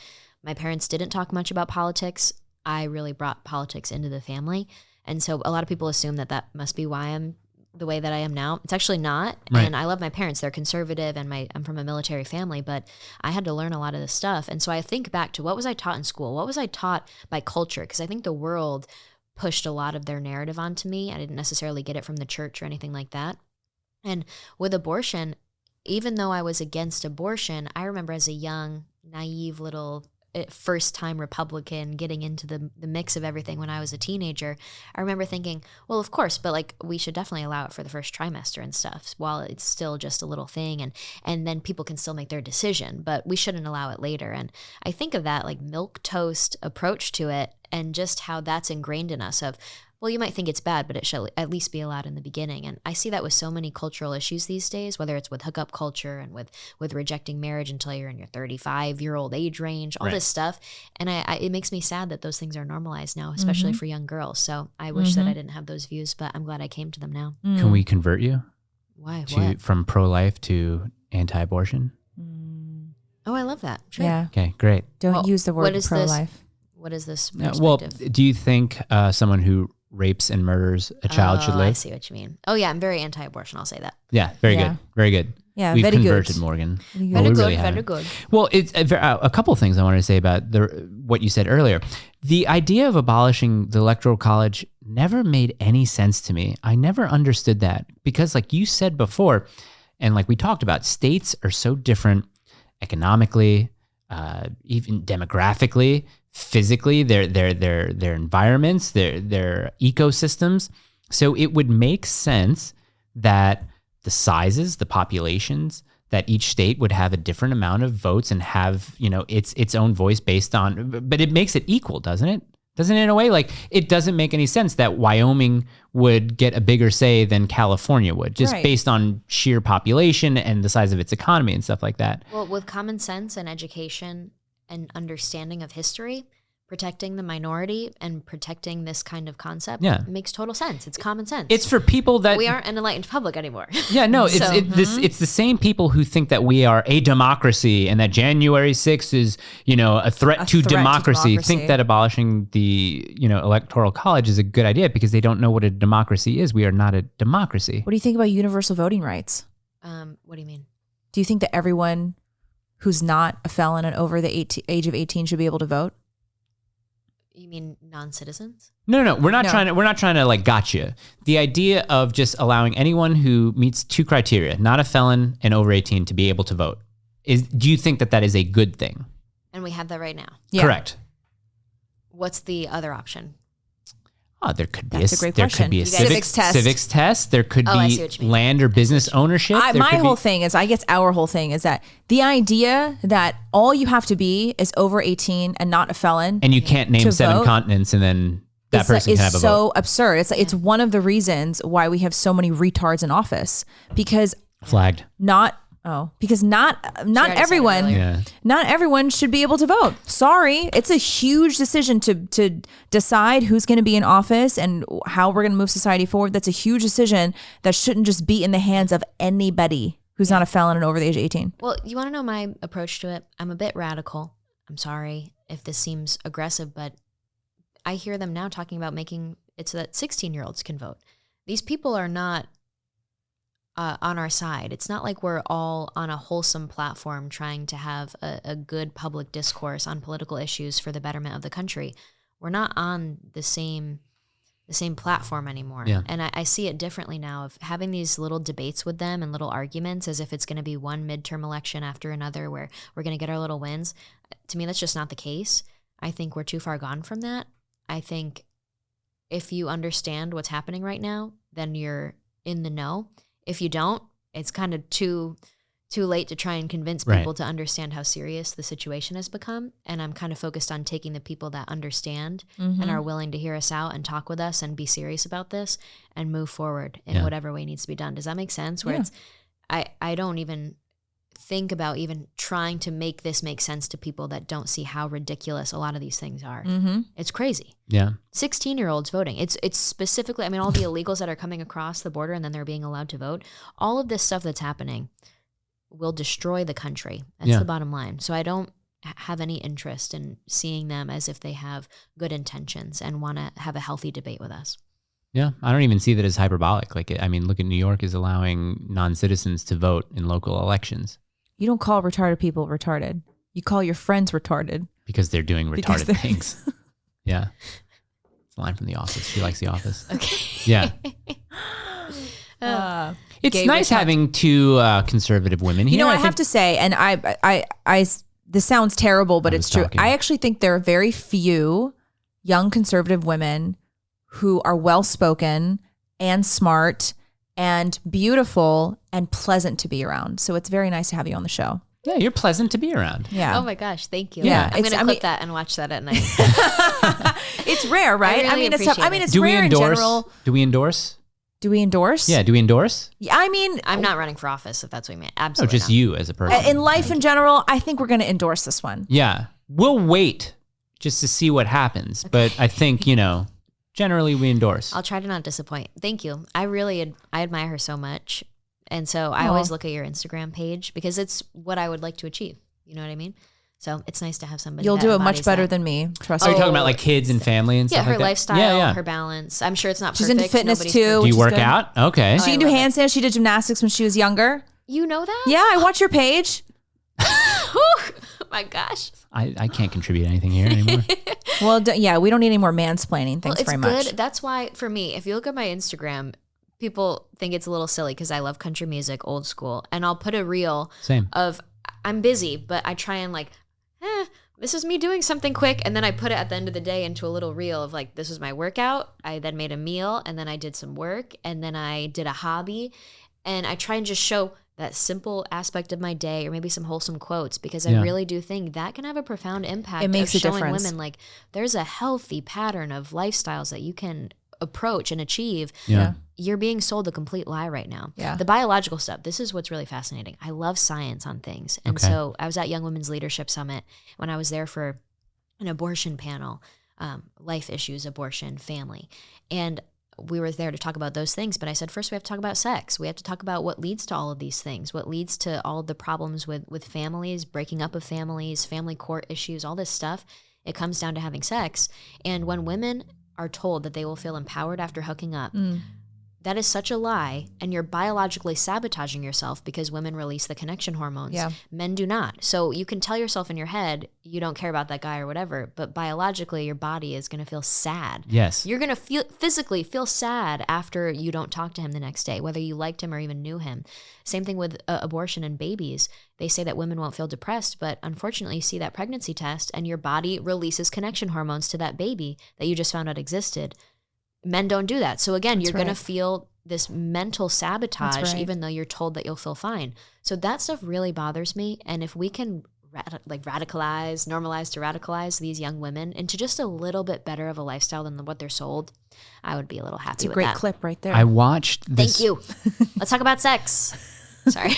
My parents didn't talk much about politics. I really brought politics into the family. And so a lot of people assume that must be why I'm the way that I am now. It's actually not. Right. And I love my parents. They're conservative and I'm from a military family, but I had to learn a lot of this stuff. And so I think back to what was I taught in school? What was I taught by culture? Because I think the world pushed a lot of their narrative onto me. I didn't necessarily get it from the church or anything like that. And with abortion, even though I was against abortion, I remember as a young, naive little first-time Republican getting into the mix of everything when I was a teenager, I remember thinking, well, of course, but like we should definitely allow it for the first trimester and stuff while it's still just a little thing, and then people can still make their decision, but we shouldn't allow it later. And I think of that like milquetoast approach to it and just how that's ingrained in us of well, you might think it's bad, but it should at least be allowed in the beginning. And I see that with so many cultural issues these days, whether it's with hookup culture and with rejecting marriage until you're in your 35-year-old age range, all this stuff. And it makes me sad that those things are normalized now, especially for young girls. So I wish that I didn't have those views, but I'm glad I came to them now. Can we convert you? Why? What? From pro-life to anti-abortion? Oh, I love that. Sure. Yeah. Okay, great. Don't use the word pro-life. What is this Well, perspective? do you think someone who rapes and murders a child should live? I see what you mean. Oh, yeah, I'm very anti-abortion. I'll say that. Yeah, very good. Very good. Yeah, We've very converted good. Morgan. Very Well, we good. really Very haven't. good. Well, it's a couple of things I wanted to say about what you said earlier. The idea of abolishing the Electoral College never made any sense to me. I never understood that because, like you said before, and like we talked about, states are so different economically, even demographically, physically, their environments, their ecosystems. So it would make sense that the sizes, the populations, that each state would have a different amount of votes and have, its own voice based on, but it makes it equal, doesn't it? Doesn't it in a way? Like, it doesn't make any sense that Wyoming would get a bigger say than California would, just based on sheer population and the size of its economy and stuff like that. Well, with common sense and education and understanding of history, protecting the minority and protecting this kind of concept makes total sense. It's common sense. It's for people that... We aren't an enlightened public anymore. Yeah, no, it's the same people who think that we are a democracy and that January 6th is, a threat to democracy, think that abolishing the, Electoral College is a good idea because they don't know what a democracy is. We are not a democracy. What do you think about universal voting rights? What do you mean? Do you think that everyone who's not a felon and over the age of 18 should be able to vote? You mean non-citizens? No. We're not trying to like gotcha. The idea of just allowing anyone who meets two criteria, not a felon and over 18, to be able to vote. Do you think that is a good thing? And we have that right now. Yeah. Correct. What's the other option? Oh, there could be That's a great question. There could be a You guys- civics test. There could I see be what you mean. land or business ownership. My whole thing is, I guess our whole thing is that the idea that all you have to be is over 18 and not a felon, and you can't name to 7 vote continents, and then that person can have a is so vote. absurd. It's one of the reasons why we have so many retards in office, because Flagged. not everyone earlier. Yeah. not everyone should be able to vote. Sorry, it's a huge decision to decide who's going to be in office and how we're going to move society forward. That's a huge decision that shouldn't just be in the hands of anybody who's not a felon and over the age of 18. Well, you want to know my approach to it? I'm a bit radical. I'm sorry if this seems aggressive, but I hear them now talking about making it so that 16-year-olds can vote. These people are not on our side. It's not like we're all on a wholesome platform trying to have a good public discourse on political issues for the betterment of the country. We're not on the same platform anymore. Yeah. And I see it differently now, of having these little debates with them and little arguments as if it's going to be one midterm election after another where we're going to get our little wins. To me, that's just not the case. I think we're too far gone from that. I think if you understand what's happening right now, then you're in the know. If you don't, it's kind of too late to try and convince people to understand how serious the situation has become. And I'm kind of focused on taking the people that understand and are willing to hear us out and talk with us and be serious about this and move forward in whatever way needs to be done. Does that make sense? Where it's, I don't even think about even trying to make this make sense to people that don't see how ridiculous a lot of these things are. It's crazy. Yeah. 16-year-olds voting. It's specifically, I mean, all the illegals that are coming across the border and then they're being allowed to vote. All of this stuff that's happening will destroy the country. That's the bottom line. So I don't have any interest in seeing them as if they have good intentions and want to have a healthy debate with us. Yeah, I don't even see that as hyperbolic. Like, I mean, look at New York is allowing non-citizens to vote in local elections. You don't call retarded people retarded. You call your friends retarded. Because they're doing retarded things. Yeah. It's a line from The Office. She likes The Office. Okay. Yeah. It's nice having two conservative women here. You know, I have to say, and I this sounds terrible, but it's true. talking. I actually think there are very few young conservative women who are well-spoken and smart and beautiful and pleasant to be around. So it's very nice to have you on the show. Yeah, you're pleasant to be around. Yeah. Oh my gosh, thank you. Yeah, I'm gonna clip that and watch that at night. It's rare, right? really it's appreciate it's Do we rare in endorse? general. Do we endorse? Do we endorse? Yeah, do we endorse? Yeah, I mean, I'm not running for office, if that's what you mean. No, Absolutely just not. you as a person. in life in general, I think we're going to endorse this one. Yeah, we'll wait just to see what happens. But I think, generally we endorse. I'll try to not disappoint. Thank you. I admire her so much. And so I always look at your Instagram page because it's what I would like to achieve. You know what I mean? So it's nice to have somebody. You'll that do it much embodies better that. than me. Trust Are me. you talking about like kids and family and Yeah, stuff her like that? lifestyle, her balance. I'm sure it's not She's perfect. into fitness Nobody's too. perfect. Do which you is work good. out? Okay. She can do handstands. She did gymnastics when she was younger. You know that? Yeah, I watch your page. Oh my gosh. I can't contribute anything here anymore. Well, yeah, we don't need any more mansplaining. Thanks It's very good. much. That's why, for me, if you look at my Instagram, people think it's a little silly because I love country music, old school, and I'll put a reel Same. of I'm busy, but I try and this is me doing something quick, and then I put it at the end of the day into a little reel of like, this was my workout. I then made a meal, and then I did some work, and then I did a hobby, and I try and just show that simple aspect of my day, or maybe some wholesome quotes, because I really do think that can have a profound impact. It makes of a showing difference. women like there's a healthy pattern of lifestyles that you can approach and achieve. Yeah. You're being sold a complete lie right now. Yeah. The biological stuff, this is what's really fascinating. I love science on things. And Okay. so I was at Young Women's Leadership Summit when I was there for an abortion panel, life issues, abortion, family. And we were there to talk about those things. But I said, first we have to talk about sex. We have to talk about what leads to all of these things, what leads to all of the problems with families, breaking up of families, family court issues, all this stuff. It comes down to having sex. And when women are told that they will feel empowered after hooking up, that is such a lie, and you're biologically sabotaging yourself because women release the connection hormones. Yeah. Men do not. So you can tell yourself in your head you don't care about that guy or whatever, but biologically your body is going to feel sad. Yes. You're going to physically feel sad after you don't talk to him the next day, whether you liked him or even knew him. Same thing with abortion and babies. They say that women won't feel depressed, but unfortunately you see that pregnancy test and your body releases connection hormones to that baby that you just found out existed. Men don't do that. So again, you're going to feel this mental sabotage, even though you're told that you'll feel fine. So that stuff really bothers me. And if we can normalize to radicalize these young women into just a little bit better of a lifestyle than what they're sold, I would be a little happy with that. It's a great clip right there. I watched this. Thank you. Let's talk about sex. Sorry.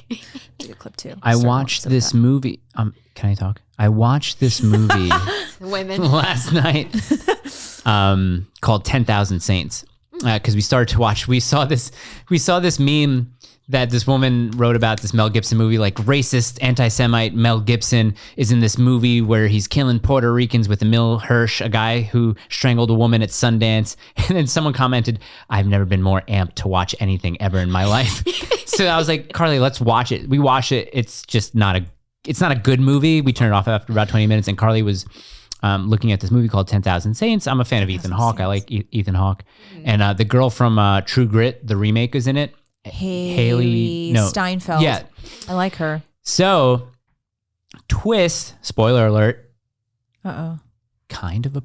It's a good clip too. I watched this movie. Can I talk? I watched this movie Women. last night called 10,000 Saints because we started to watch. We saw this meme that this woman wrote about this Mel Gibson movie, like racist, anti-Semite Mel Gibson is in this movie where he's killing Puerto Ricans with Emil Hirsch, a guy who strangled a woman at Sundance. And then someone commented, I've never been more amped to watch anything ever in my life. So I was like, Carly, let's watch it. We watched it. It's just not a good movie. We turned it off after about 20 minutes and Carly was looking at this movie called 10,000 Saints. I'm a fan of Ethan Hawke. I like Ethan Hawke. And the girl from True Grit, the remake, is in it. Haley Steinfeld. Yeah. I like her. So, twist, spoiler alert, kind of a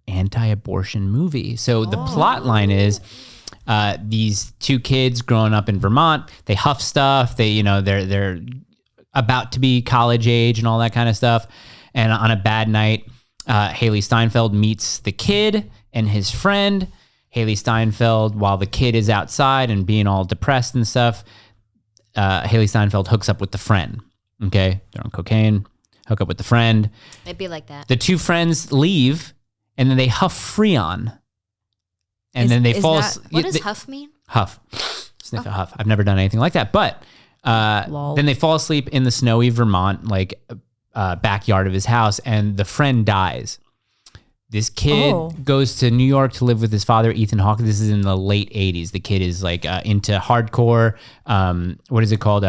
anti-abortion movie. So the plot line is these two kids growing up in Vermont, they huff stuff, they're about to be college age and all that kind of stuff. And on a bad night, Haley Steinfeld meets the kid and his friend. Haley Steinfeld, while the kid is outside and being all depressed and stuff, Haley Steinfeld hooks up with the friend. Okay? They're on cocaine, hook up with the friend. It'd be like that. The two friends leave, and then they huff Freon. And then they fall asleep. What does huff mean? Huff. Sniff a huff. I've never done anything like that. But then they fall asleep in the snowy Vermont, backyard of his house, and the friend dies. This kid goes to New York to live with his father, Ethan Hawke. This is in the late 80s. The kid is into hardcore. What is it called?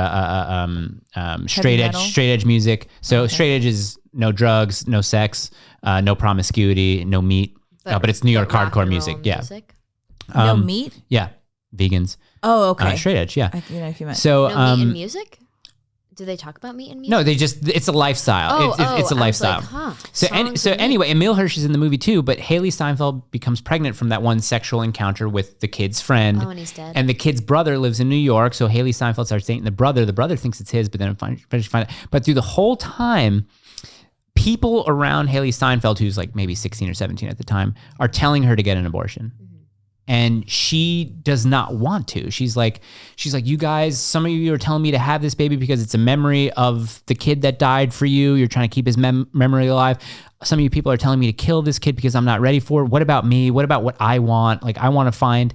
Straight edge music. So straight edge is no drugs, no sex, no promiscuity, no meat. But it's New York hardcore music. Yeah. No meat? Yeah. Vegans. Oh, okay. Straight edge. Yeah. If you meant. So no meat in music? Do they talk about meat and meat? No, it's a lifestyle. It's a lifestyle. Anyway, Emile Hirsch is in the movie too, but Haley Steinfeld becomes pregnant from that one sexual encounter with the kid's friend. Oh, and he's dead. And the kid's brother lives in New York, so Haley Steinfeld starts dating the brother. The brother thinks it's his, but then eventually find out. But through the whole time, people around Haley Steinfeld, who's like maybe 16 or 17 at the time, are telling her to get an abortion. And she does not want to. She's like, you guys, some of you are telling me to have this baby because it's a memory of the kid that died for you. You're trying to keep his memory alive. Some of you people are telling me to kill this kid because I'm not ready for it. What about me? What about what I want? Like, I want to find,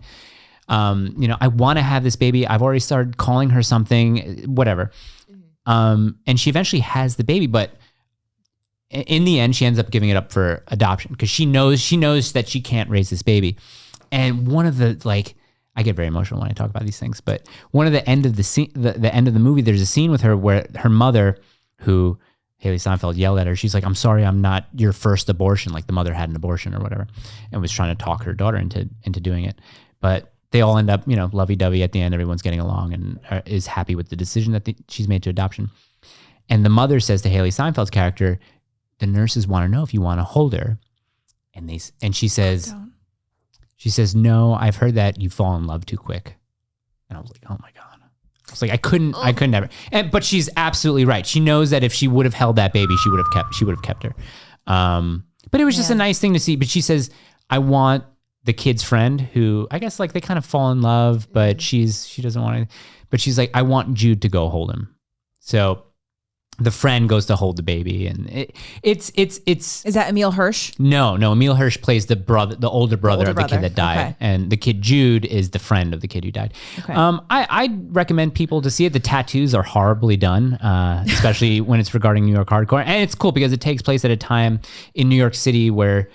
I want to have this baby. I've already started calling her something, whatever. And she eventually has the baby, but in the end, she ends up giving it up for adoption because she knows that she can't raise this baby. And one of the, like, I get very emotional when I talk about these things, but one of the end of the scene, the end of the movie, there's a scene with her where her mother, who Haley Steinfeld yelled at her, she's like, I'm sorry, I'm not your first abortion. Like the mother had an abortion or whatever, and was trying to talk her daughter into doing it. But they all end up, lovey-dovey at the end. Everyone's getting along and is happy with the decision that she's made to adoption. And the mother says to Haley Steinfeld's character, the nurses want to know if you want to hold her. And she says, no, I've heard that you fall in love too quick. And I was like, oh my God. I was like, I couldn't ever. But she's absolutely right. She knows that if she would have held that baby, she would have kept her. But it was just a nice thing to see. But she says, I want the kid's friend who, I guess like they kind of fall in love, but she doesn't want to, but she's like, I want Jude to go hold him. So the friend goes to hold the baby, and it's. Is that Emile Hirsch? No. Emile Hirsch plays the older brother of the kid that died, okay. And the kid Jude is the friend of the kid who died. Okay. I'd recommend people to see it. The tattoos are horribly done, especially when it's regarding New York hardcore, and it's cool because it takes place at a time in New York City where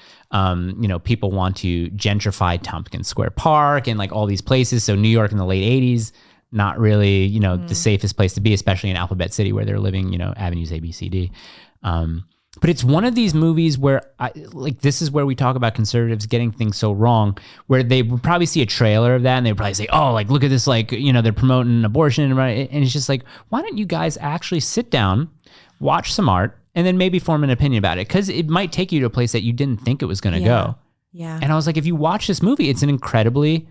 people want to gentrify Tompkins Square Park and like all these places. So New York in the late 80s. Not really, the safest place to be, especially in Alphabet City where they're living, avenues A, B, C, D. But it's one of these movies where this is where we talk about conservatives getting things so wrong, where they would probably see a trailer of that and they would probably say, oh, like, look at this, like, they're promoting abortion. And it's just like, why don't you guys actually sit down, watch some art, and then maybe form an opinion about it? Because it might take you to a place that you didn't think it was going to go. Yeah. And I was like, if you watch this movie, it's an incredibly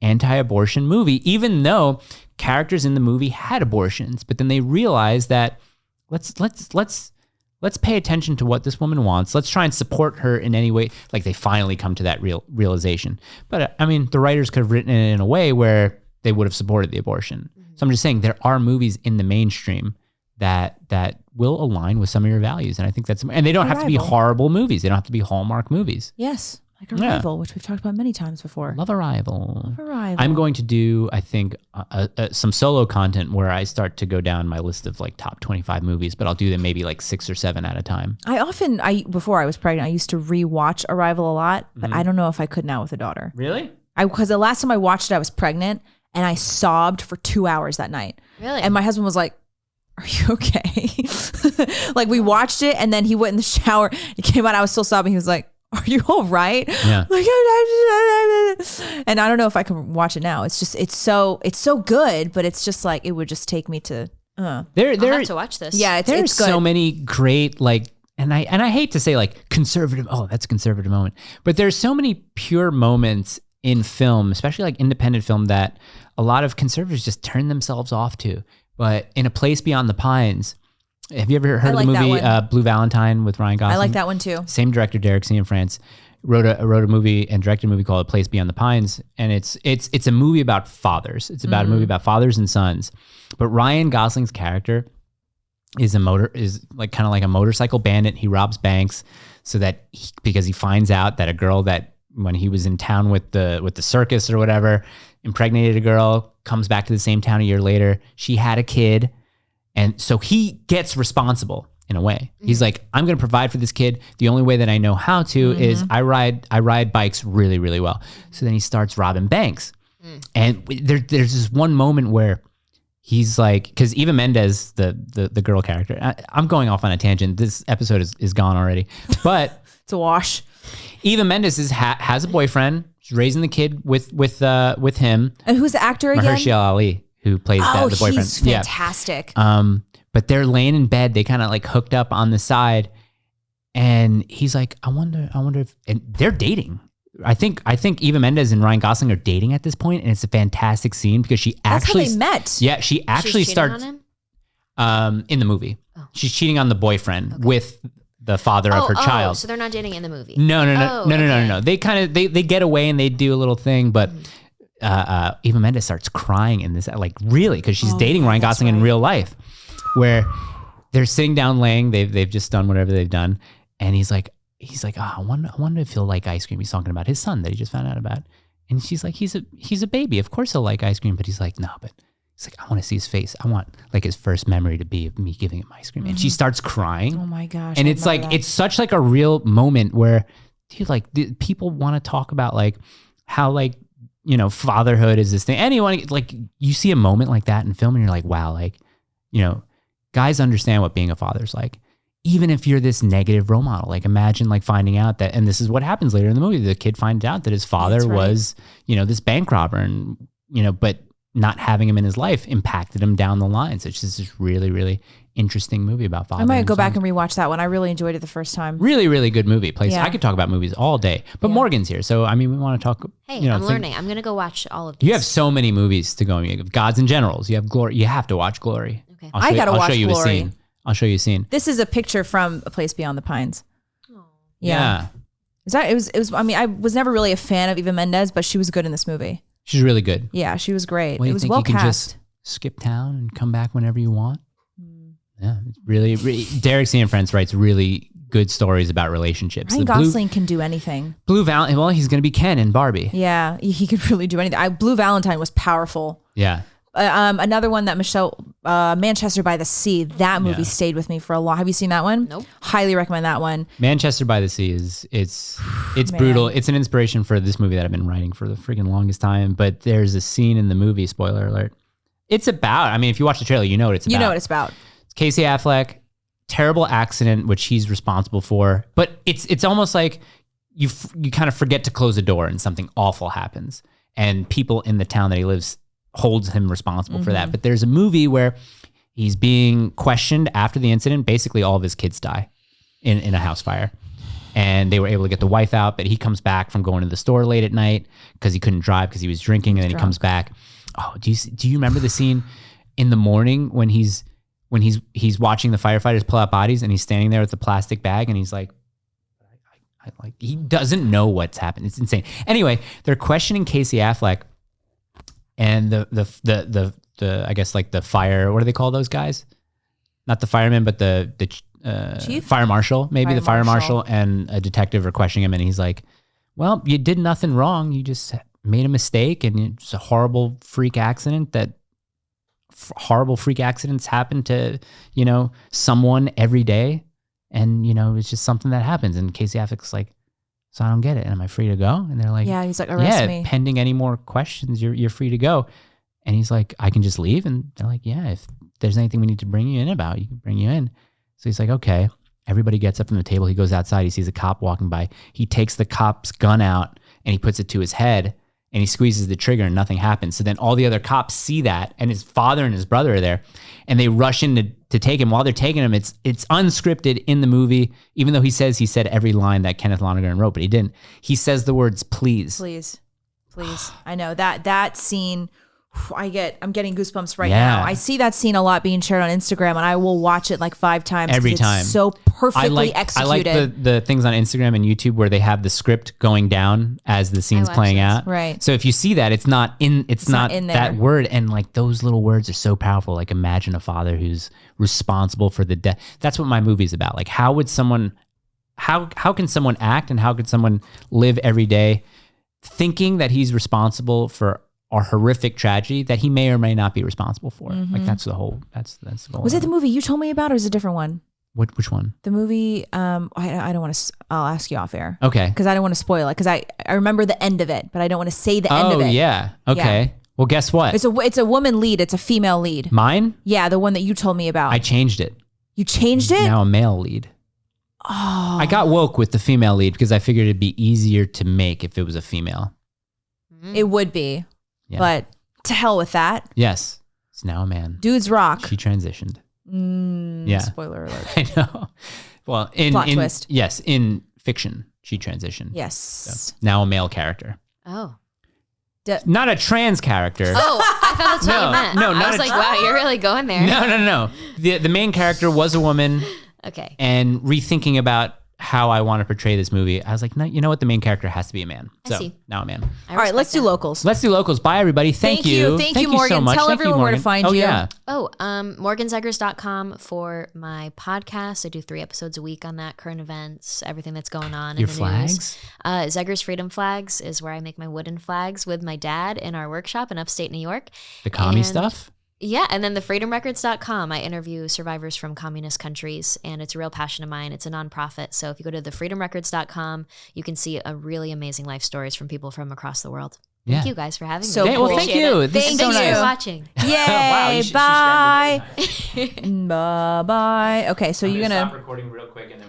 anti-abortion movie, even though characters in the movie had abortions, but then they realized that let's pay attention to what this woman wants. Let's try and support her in any way. Like they finally come to that realization. But I mean, the writers could have written it in a way where they would have supported the abortion. Mm-hmm. So I'm just saying there are movies in the mainstream that will align with some of your values, and I think and they don't have to be horrible movies. They don't have to be Hallmark movies. Yes. Like Arrival, which we've talked about many times before. Love Arrival. I'm going to do, I think, some solo content where I start to go down my list of like top 25 movies, but I'll do them maybe like 6 or 7 at a time. Before I was pregnant, I used to rewatch Arrival a lot, but I don't know if I could now with a daughter. Really? Because the last time I watched it, I was pregnant and I sobbed for 2 hours that night. Really? And my husband was like, are you okay? Like we watched it and then he went in the shower. He came out, I was still sobbing. He was like, are you all right? Yeah. And I don't know if I can watch it now. It's just, it's so good, but it's just like, it would just take me to, I'll have to watch this. Yeah. There's good. So many great, like, and I hate to say like conservative, oh, that's a conservative moment, but there's so many pure moments in film, especially like independent film, that a lot of conservatives just turn themselves off to. But In a Place Beyond the Pines, have you ever heard of the movie Blue Valentine with Ryan Gosling? I like that one too. Same director, Derek Cianfrance, wrote a movie and directed a movie called A Place Beyond the Pines, and it's a movie about fathers. It's about a movie about fathers and sons. But Ryan Gosling's character is like kind of like a motorcycle bandit. He robs banks because he finds out that a girl that when he was in town with the circus or whatever impregnated a girl, comes back to the same town a year later. She had a kid. And so he gets responsible in a way. He's like, I'm going to provide for this kid. The only way that I know how to is I ride bikes really, really well. So then he starts robbing banks. And there's this one moment where he's like, because Eva Mendes, the girl character, I'm going off on a tangent. This episode is gone already, but it's a wash. Eva Mendes has a boyfriend. She's raising the kid with him. And who's the actor again? Mahershala Ali, who plays the boyfriend. He's fantastic. but they're laying in bed. They kind of like hooked up on the side. And he's like, I wonder if, and they're dating. I think Eva Mendes and Ryan Gosling are dating at this point, and it's a fantastic scene because she actually That's how they met. Yeah, she actually She's cheating starts on him? in the movie. Oh. She's cheating on the boyfriend with the father of her child. So they're not dating in the movie. No. They kind of they get away and they do a little thing, but Eva Mendes starts crying in this, like really, because she's dating Ryan Gosling in real life, where they're sitting down laying. They've just done whatever they've done, and he's like, oh, I wonder if he'll like ice cream. He's talking about his son that he just found out about, and she's like, he's a baby. Of course he'll like ice cream, but he's like, no, but. He's like, I want to see his face. I want like his first memory to be of me giving him ice cream. And she starts crying. Oh my gosh. And it's like, it's such like a real moment where, dude, like people want to talk about like how like, you know, fatherhood is this thing. Anyone, like you see a moment like that in film and you're like, wow, like, you know, guys understand what being a father is like. Even if you're this negative role model, like imagine like finding out that, and this is what happens later in the movie, the kid finds out that his father was, you know, this bank robber and, you know, but not having him in his life impacted him down the line. So it's just this really, really interesting movie about father. I might go back and rewatch that one. I really enjoyed it the first time. Really, really good movie. Yeah. I could talk about movies all day, but Morgan's here. So, I mean, we want to talk. Hey, you know, I'm learning. I'm going to go watch all of these. You have so many movies to go. You have Gods and Generals. You have Glory. You have to watch Glory. Okay. I got to watch Glory. I'll show you a scene. This is a picture from A Place Beyond the Pines. Oh. Yeah. It was, I mean, I was never really a fan of Eva Mendes, but she was good in this movie. She's really good. Yeah, she was great. Well, it was think well you can cast. just skip town and come back whenever you want? Yeah, it's really, Derek Cianfrance writes really good stories about relationships. Ryan Gosling can do anything. Blue Valentine, well, he's going to be Ken in Barbie. Yeah, he could really do anything. Blue Valentine was powerful. Yeah. Another one that Manchester by the Sea, that movie stayed with me for a long. Have you seen that one? Nope. Highly recommend that one. Manchester by the Sea it's brutal. It's an inspiration for this movie that I've been writing for the freaking longest time. But there's a scene in the movie, spoiler alert. It's about, I mean, if you watch the trailer, you know what it's about. You know what it's about. It's Casey Affleck, terrible accident, which he's responsible for. But it's almost like you kind of forget to close a door and something awful happens. And people in the town that he lives holds him responsible for that. But there's a movie where he's being questioned after the incident. Basically, all of his kids die in a house fire. And they were able to get the wife out, but he comes back from going to the store late at night because he couldn't drive because he was drinking, and then he comes back. Oh, do you remember the scene in the morning when he's watching the firefighters pull out bodies and he's standing there with the plastic bag and he's like, he doesn't know what's happened. It's insane. Anyway, they're questioning Casey Affleck and the I guess like the fire. What do they call those guys? Not the fireman, but the chief, fire marshal. Maybe the fire marshal and a detective are questioning him, and he's like, "Well, you did nothing wrong. You just made a mistake, and it's a horrible freak accident. Horrible freak accidents happen to someone every day, and it's just something that happens." And Casey Affleck's like, "So I don't get it. And am I free to go?" And they're like, "Yeah." He's like, "Arrest me. Pending any more questions, you're free to go." And he's like, "I can just leave?" And they're like, "Yeah, if there's anything we need to bring you in about, you can bring you in." So he's like, "Okay." Everybody gets up from the table. He goes outside. He sees a cop walking by. He takes the cop's gun out and he puts it to his head and he squeezes the trigger and nothing happens. So then all the other cops see that, and his father and his brother are there, and they rush in to take him. While they're taking him, it's unscripted in the movie, even though he said every line that Kenneth Lonergan wrote, but he didn't. He says the words, please. Please. I know that scene. I'm getting goosebumps right now. I see that scene a lot being shared on Instagram, and I will watch it like 5 times. Every time. It's so perfectly executed. I like the things on Instagram and YouTube where they have the script going down as the scene's playing out. Right. So if you see that, it's not in that word, and like those little words are so powerful. Like imagine a father who's responsible for the death. That's what my movie's about. Like how can someone act, and how could someone live every day thinking that he's responsible for a horrific tragedy that he may or may not be responsible for. Like that's the whole. Was it the movie you told me about, or is it a different one? Which one? The movie. I don't want to. I'll ask you off air. Okay. Because I don't want to spoil it. Because I remember the end of it, but I don't want to say the end of it. Oh yeah. Okay. Yeah. Well, guess what? It's a woman lead. It's a female lead. Mine? Yeah, the one that you told me about. I changed it. You changed it? Now a male lead. Oh. I got woke with the female lead because I figured it'd be easier to make if it was a female. It would be. Yeah. But to hell with that. Yes. It's now a man. Dudes rock. She transitioned. Yeah. Spoiler alert. I know. Well, Plot twist. Yes, in fiction, she transitioned. Yes. So now a male character. Oh. Not a trans character. Oh, I thought that's what you meant. No, I not was a like, wow, you're really going there. No. The main character was a woman. Okay. And rethinking about how I want to portray this movie, I was like, no, you know what? The main character has to be a man. I So see. now a man. All right, let's do locals. Let's do locals. Bye, everybody. Thank you. Thank you, Morgan. so much. Tell Thank you, everyone where to Morgan. find oh, you. Yeah. Morganzegers.com for my podcast. I do 3 episodes a week on that, current events, everything that's going on Your in the flags? news. Zegers Freedom Flags is where I make my wooden flags with my dad in our workshop in upstate New York. The commie And- stuff? Yeah, and then the freedomrecords.com, I interview survivors from communist countries, and it's a real passion of mine. It's a nonprofit, so if you go to thefreedomrecords.com, you can see a really amazing life stories from people from across the world. Thank you guys for having So me. Hey, well, cool. thank you. This is so Thanks nice. for watching. Yay. Wow, you should Bye. Bye. Okay, so you're going to. recording real quick and then